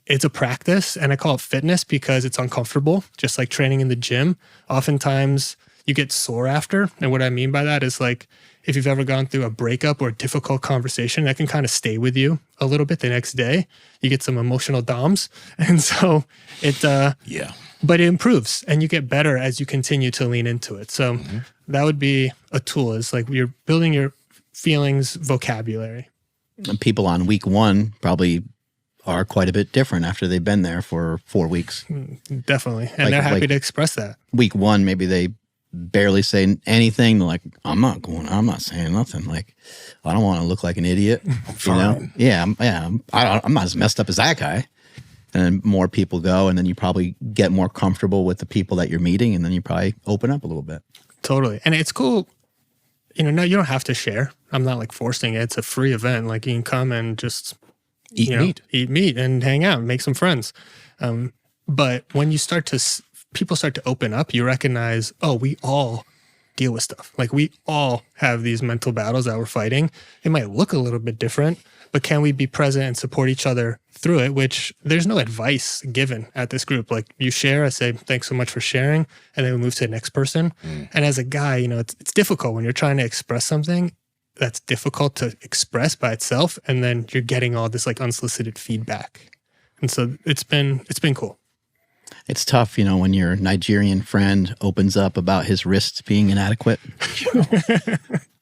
it's a practice, and I call it fitness because it's uncomfortable, just like training in the gym. Oftentimes you get sore after. And what I mean by that is like, if you've ever gone through a breakup or a difficult conversation, that can kind of stay with you a little bit the next day. You get some emotional DOMs. And so but it improves and you get better as you continue to lean into it. So that would be a tool, is like you're building your feelings vocabulary. And people on week 1 probably are quite a bit different after they've been there for 4 weeks. Definitely. And they're happy to express that. Week 1, maybe they barely say anything. Like, I'm not saying nothing. Like, I don't want to look like an idiot. You know? Yeah. I'm not as messed up as that guy. And then more people go, and then you probably get more comfortable with the people that you're meeting, and then you probably open up a little bit. Totally. And it's cool. You know, no, you don't have to share. I'm not like forcing it. It's a free event. Like you can come and just eat meat and hang out and make some friends. But when you start to, people start to open up, you recognize, oh, we all deal with stuff. Like we all have these mental battles that we're fighting. It might look a little bit different, but can we be present and support each other through it? Which there's no advice given at this group. Like you share, I say, thanks so much for sharing. And then we move to the next person. And as a guy, you know, it's difficult when you're trying to express something that's difficult to express by itself. And then you're getting all this like unsolicited feedback. And so it's been cool. It's tough, you know, when your Nigerian friend opens up about his wrists being inadequate.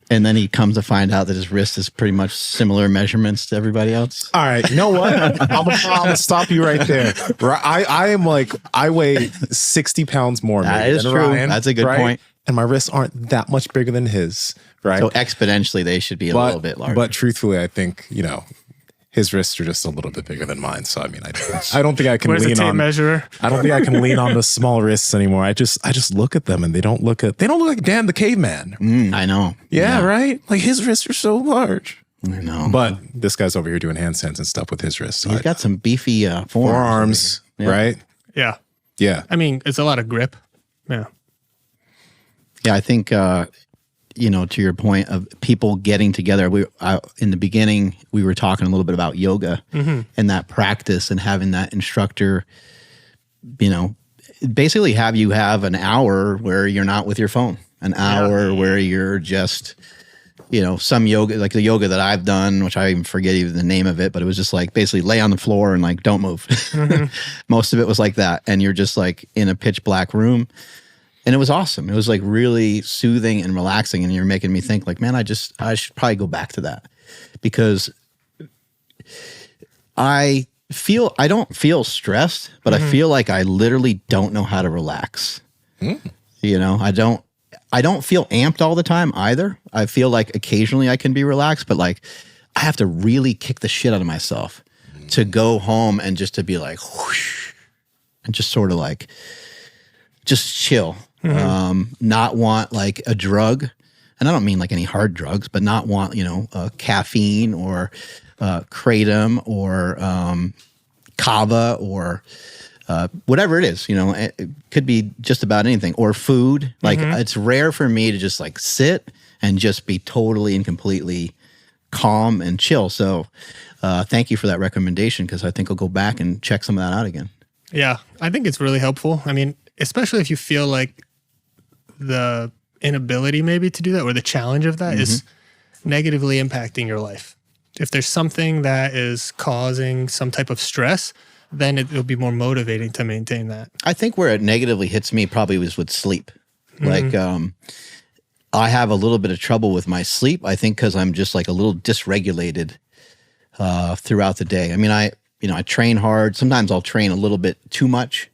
And then he comes to find out that his wrist is pretty much similar measurements to everybody else. All right, you know what? I'm gonna stop you right there. I am like, I weigh 60 pounds more. That is than true. Ryan, That's a good right? point. And my wrists aren't that much bigger than his, right? So exponentially, they should be a little bit larger. But truthfully, I think, you know, his wrists are just a little bit bigger than mine. So I mean, I don't think I can Where's lean the tape on. measure? I don't think I can lean on the small wrists anymore. I just look at them and they don't look like Dan the caveman. I know. Yeah, right. Like his wrists are so large. I know. But this guy's over here doing handstands and stuff with his wrists. So He's got some beefy forearms, Yeah. right? Yeah. Yeah. I mean, it's a lot of grip. Yeah. Yeah, I think you know, to your point of people getting together. In the beginning, we were talking a little bit about yoga and that practice and having that instructor, you know, basically have an hour where you're not with your phone, an hour where you're just, you know, some yoga, like the yoga that I've done, which I even forget even the name of it, but it was just like basically lay on the floor and like don't move. Most of it was like that. And you're just like in a pitch black room. And it was awesome. It was like really soothing and relaxing. And you're making me think like, man, I should probably go back to that, because I don't feel stressed, but I feel like I literally don't know how to relax. You know, I don't feel amped all the time either. I feel like occasionally I can be relaxed, but like I have to really kick the shit out of myself to go home and just to be like, whoosh, and just sort of like, just chill. Not want like a drug, and I don't mean like any hard drugs, but not want, you know, caffeine or kratom or kava or whatever it is, you know. It could be just about anything, or food. Like it's rare for me to just like sit and just be totally and completely calm and chill. So thank you for that recommendation, because I think I'll go back and check some of that out again. Yeah, I think it's really helpful. I mean, especially if you feel like the inability maybe to do that, or the challenge of that is negatively impacting your life. If there's something that is causing some type of stress, then it'll be more motivating to maintain that. I think where it negatively hits me probably was with sleep. Like I have a little bit of trouble with my sleep, I think, because I'm just like a little dysregulated throughout the day. I mean, I train hard. Sometimes I'll train a little bit too much.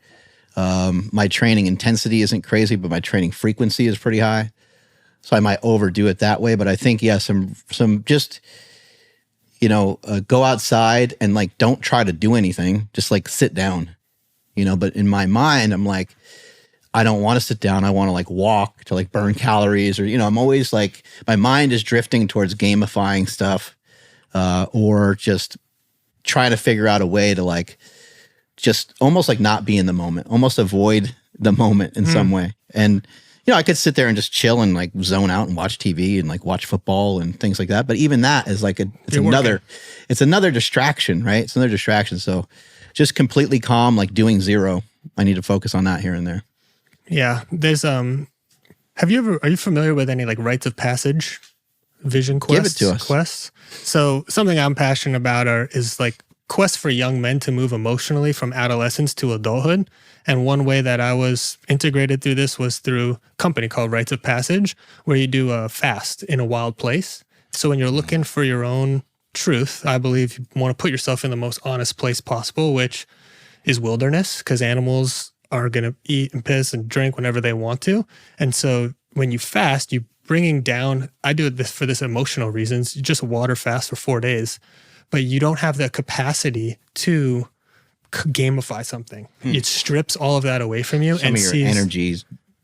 My training intensity isn't crazy, but my training frequency is pretty high. So I might overdo it that way. But I think, yeah, some just, you know, go outside and like, don't try to do anything. Just like sit down, you know. But in my mind, I'm like, I don't want to sit down. I want to like walk to like burn calories, or, you know, I'm always like, my mind is drifting towards gamifying stuff, or just trying to figure out a way to like, just almost like not be in the moment, almost avoid the moment in some way. And, you know, I could sit there and just chill and like zone out and watch TV and like watch football and things like that. But even that is like it's another distraction, right? It's another distraction. So just completely calm, like doing zero. I need to focus on that here and there. Yeah. There's, are you familiar with any like rites of passage vision quests? Give it to us. Quests? So something I'm passionate about is like quests for young men to move emotionally from adolescence to adulthood. And one way that I was integrated through this was through a company called Rites of Passage, where you do a fast in a wild place. So when you're looking for your own truth, I believe you want to put yourself in the most honest place possible, which is wilderness, because animals are going to eat and piss and drink whenever they want to. And so when you fast, you bringing down, I do this for this emotional reasons, you just water fast for 4 days. But you don't have the capacity to gamify something. It strips all of that away from you. Some of your energy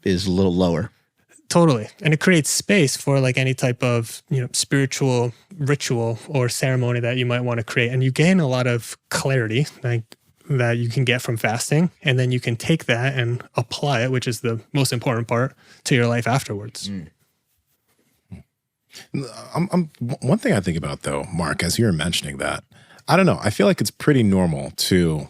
is a little lower. Totally. And it creates space for like any type of, you know, spiritual ritual or ceremony that you might want to create. And you gain a lot of clarity. Like that you can get from fasting, and then you can take that and apply it, which is the most important part, to your life afterwards. One thing I think about though, Mark, as you were mentioning that, I don't know, I feel like it's pretty normal to,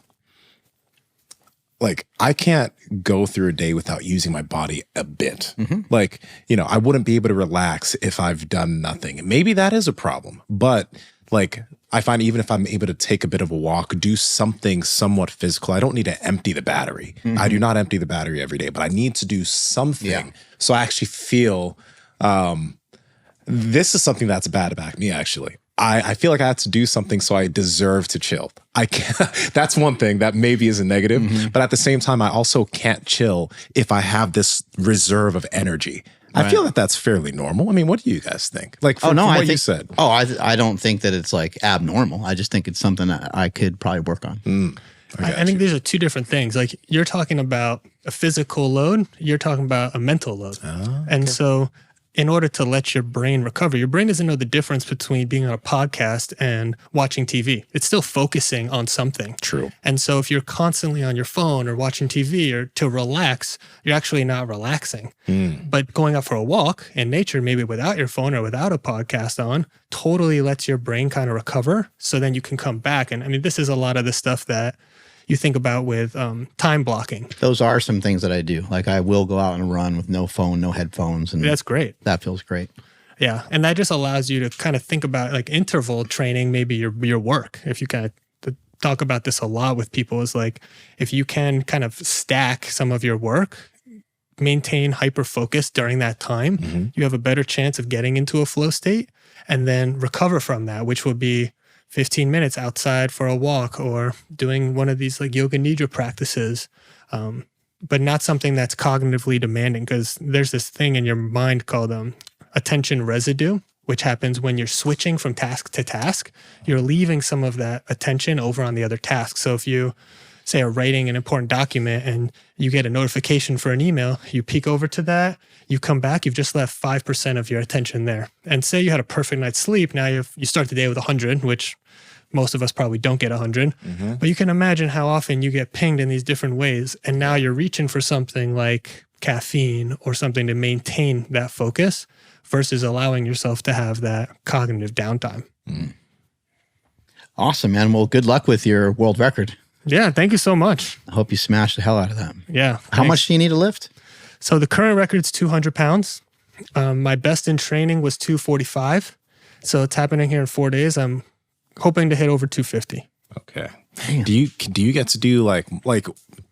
like, I can't go through a day without using my body a bit. Like, you know, I wouldn't be able to relax if I've done nothing. Maybe that is a problem, but like, I find even if I'm able to take a bit of a walk, do something somewhat physical, I don't need to empty the battery. I do not empty the battery every day, but I need to do something so I actually feel, this is something that's bad about me, actually. I feel like I have to do something so I deserve to chill. I can't, that's one thing that maybe is a negative, but at the same time, I also can't chill if I have this reserve of energy. I feel that that's fairly normal. I mean, what do you guys think? Like, from what you said. Oh, I don't think that it's like abnormal. I just think it's something that I could probably work on. I think these are two different things. Like, you're talking about a physical load, you're talking about a mental load. And so in order to let your brain recover, your brain doesn't know the difference between being on a podcast and watching TV. It's still focusing on something. True. And so if you're constantly on your phone or watching TV or to relax, you're actually not relaxing. But going out for a walk in nature, maybe without your phone or without a podcast on, totally lets your brain kind of recover. So then you can come back. And I mean, this is a lot of the stuff that you think about with time blocking. Those are some things that I do. Like, I will go out and run with no phone, no headphones. And that's great. That feels great. Yeah. And that just allows you to kind of think about, like, interval training, maybe your work. If you kind of talk about this a lot with people, is like, if you can kind of stack some of your work, maintain hyper focus during that time, you have a better chance of getting into a flow state and then recover from that, which will be 15 minutes outside for a walk or doing one of these like yoga nidra practices, but not something that's cognitively demanding, because there's this thing in your mind called attention residue, which happens when you're switching from task to task. You're leaving some of that attention over on the other task. So if you say are writing an important document and you get a notification for an email, you peek over to that, you come back, you've just left 5% of your attention there. And say you had a perfect night's sleep, now you start the day with 100, which most of us probably don't get 100, but you can imagine how often you get pinged in these different ways. And now you're reaching for something like caffeine or something to maintain that focus versus allowing yourself to have that cognitive downtime. Awesome, man. Well, good luck with your world record. Yeah, thank you so much. I hope you smash the hell out of that. Yeah. How much do you need to lift? So the current record's 200 pounds. My best in training was 245. So it's happening here in 4 days. I'm hoping to hit over 250. Okay. Do you get to do like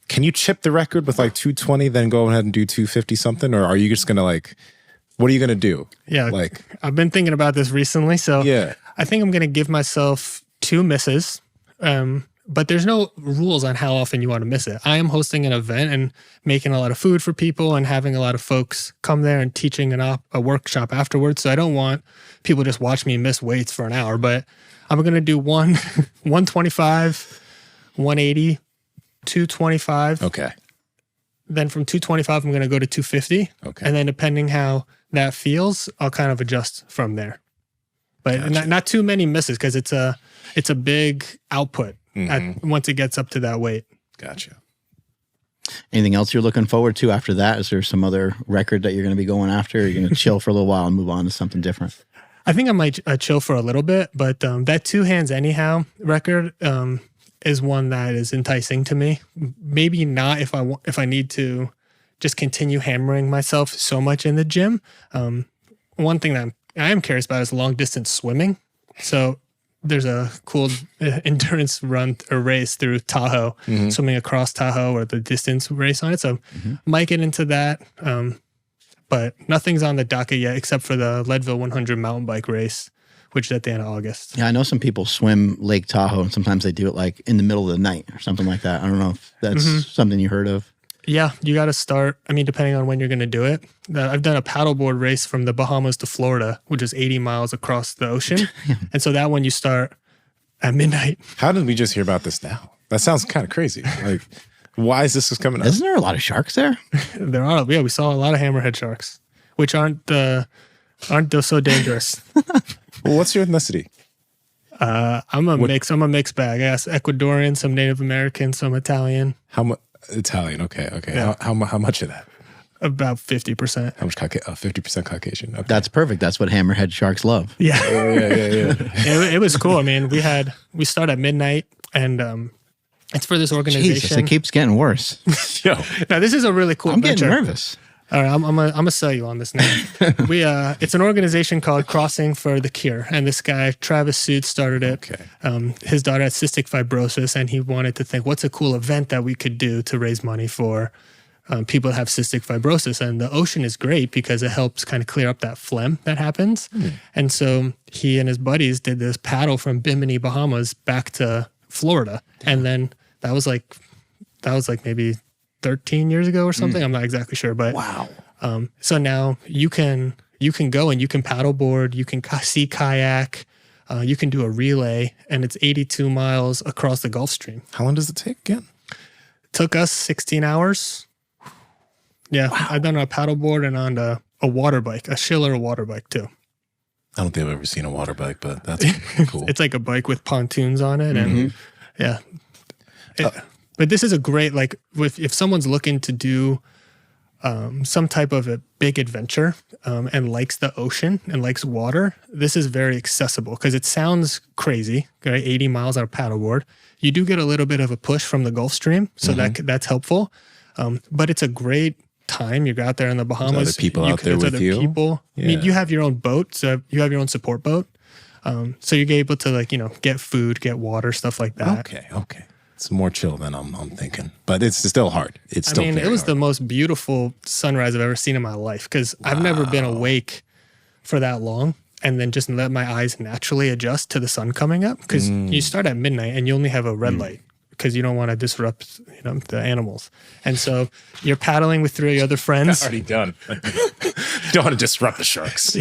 can you chip the record with like 220, then go ahead and do 250 something? Or are you just gonna like, what are you gonna do? Yeah. Like, I've been thinking about this recently. So yeah, I think I'm gonna give myself 2 misses. But there's no rules on how often you want to miss it. I am hosting an event and making a lot of food for people and having a lot of folks come there and teaching a workshop afterwards. So I don't want people just watch me miss weights for an hour, but I'm going to do 125, 180, 225. Okay. Then from 225, I'm going to go to 250. Okay. And then depending how that feels, I'll kind of adjust from there. But not too many misses, because it's a big output once it gets up to that weight. Gotcha. Anything else you're looking forward to after that? Is there some other record that you're going to be going after? Or are you going to chill for a little while and move on to something different? I think I might chill for a little bit, but that 2 hands anyhow record is one that is enticing to me. Maybe not if I need to just continue hammering myself so much in the gym. One thing that I am curious about is long distance swimming. So there's a cool endurance run or race through Tahoe, swimming across Tahoe, or the distance race on it. So might get into that. But nothing's on the docket yet except for the Leadville 100 mountain bike race, which is at the end of August. Yeah, I know some people swim Lake Tahoe, and sometimes they do it like in the middle of the night or something like that. I don't know if that's something you heard of. Yeah, you got to start. I mean, depending on when you're going to do it. I've done a paddleboard race from the Bahamas to Florida, which is 80 miles across the ocean. And so that one you start at midnight. How did we just hear about this now? That sounds kind of crazy. Like, why is this coming up? Isn't there a lot of sharks there? There are. Yeah, we saw a lot of hammerhead sharks, which aren't so dangerous. Well, what's your ethnicity? I'm a mix. I'm a mixed bag. I got Ecuadorian, some Native American, some Italian. How much Italian? Okay. Yeah. How much of that? About 50%. How much? 50% Caucasian. Okay. That's perfect. That's what hammerhead sharks love. Yeah. Yeah. It was cool. I mean, we start at midnight, and it's for this organization. Jesus, it keeps getting worse. Yo, Now, this is a really cool I'm adventure. getting nervous. All right, I'm gonna sell you on this now. It's an organization called Crossing for the Cure, and this guy Travis Sood started it. Okay. His daughter had cystic fibrosis, and he wanted to think, what's a cool event that we could do to raise money for people that have cystic fibrosis. And the ocean is great because it helps kind of clear up that phlegm that happens. And so he and his buddies did this paddle from Bimini, Bahamas, back to Florida, and then that was like maybe 13 years ago or something. I'm not exactly sure, but Wow. so now you can go and you can paddleboard, you can sea kayak, you can do a relay, and it's 82 miles across the Gulf Stream. how long does it take again? Took us 16 hours. Yeah, wow. I've done it on a paddleboard and on a water bike, a Schiller water bike too. I don't think I've ever seen a water bike, but that's cool. It's like a bike with pontoons on it, and yeah. But this is a great, like, if someone's looking to do some type of a big adventure and likes the ocean and likes water, this is very accessible because it sounds crazy, right? 80 miles on a paddleboard. You do get a little bit of a push from the Gulf Stream, so that's helpful. But it's a great time. You're out there in the Bahamas. There's other people out there with you. People. Yeah. I mean, you have your own boat, so you have your own support boat. So you're able to get food, get water, stuff like that. Okay. It's more chill than I'm thinking, but it's still hard. It's still. I mean, it was the most beautiful sunrise I've ever seen in my life because I've never been awake for that long, and then just let my eyes naturally adjust to the sun coming up because you start at midnight and you only have a red light because you don't want to disrupt the animals, and so you're paddling with 3 other friends. already done. You don't want to disrupt the sharks.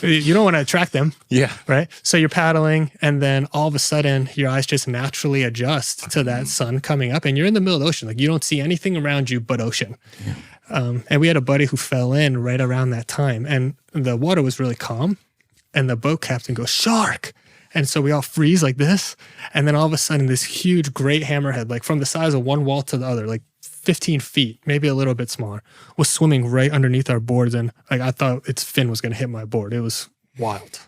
You don't want to attract them. Yeah. Right. So you're paddling, and then all of a sudden your eyes just naturally adjust to that sun coming up, and you're in the middle of the ocean. Like you don't see anything around you but ocean. Yeah. And we had a buddy who fell in right around that time, and the water was really calm, and the boat captain goes, "Shark." And so we all freeze like this. And then all of a sudden this huge great hammerhead, like from the size of one wall to the other, like 15 feet, maybe a little bit smaller, was swimming right underneath our boards. And like I thought its fin was going to hit my board. It was wild.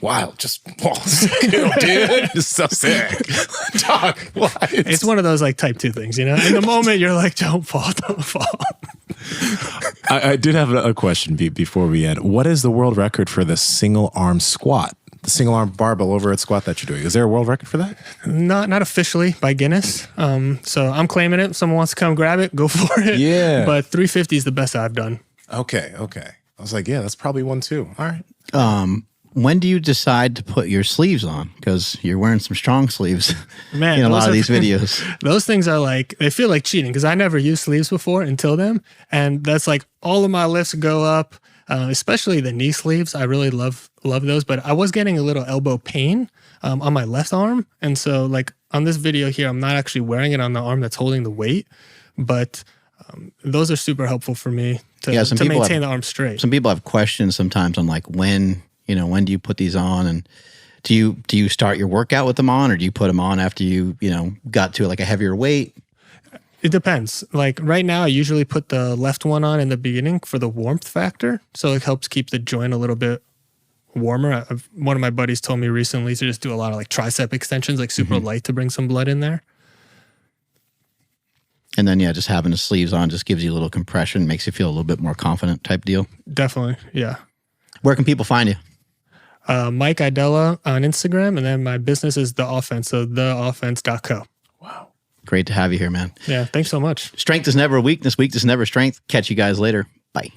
Wild. Just dude. It's so sick. Dog, what? It's one of those like type 2 things, In the moment you're like, don't fall. I did have a question before we end. What is the world record for the single arm squat? The single arm barbell overhead squat that you're doing. Is there a world record for that? Not officially by Guinness. So I'm claiming it. If someone wants to come grab it, go for it. Yeah. But 350 is the best I've done. Okay. I was like, yeah, that's probably one too. All right. When do you decide to put your sleeves on? Because you're wearing some strong sleeves Man, in a lot of these videos. Those things are they feel like cheating because I never used sleeves before until then. And that's like all of my lifts go up, especially the knee sleeves. I really love those. But I was getting a little elbow pain on my left arm. And so like on this video here, I'm not actually wearing it on the arm that's holding the weight. But those are super helpful for me to maintain the arm straight. Some people have questions sometimes on like when do you put these on, and do you start your workout with them on, or do you put them on after you got to like a heavier weight? It depends. Like right now, I usually put the left one on in the beginning for the warmth factor, so it helps keep the joint a little bit warmer. One of my buddies told me recently to just do a lot of like tricep extensions, like super light to bring some blood in there. And then just having the sleeves on just gives you a little compression, makes you feel a little bit more confident type deal. Definitely, yeah. Where can people find you? Mike Aidala on Instagram, and then my business is The Offense, so theoffense.co. Wow. Great to have you here, man. Yeah, thanks so much. Strength is never a weakness. Weakness is never strength. Catch you guys later. Bye.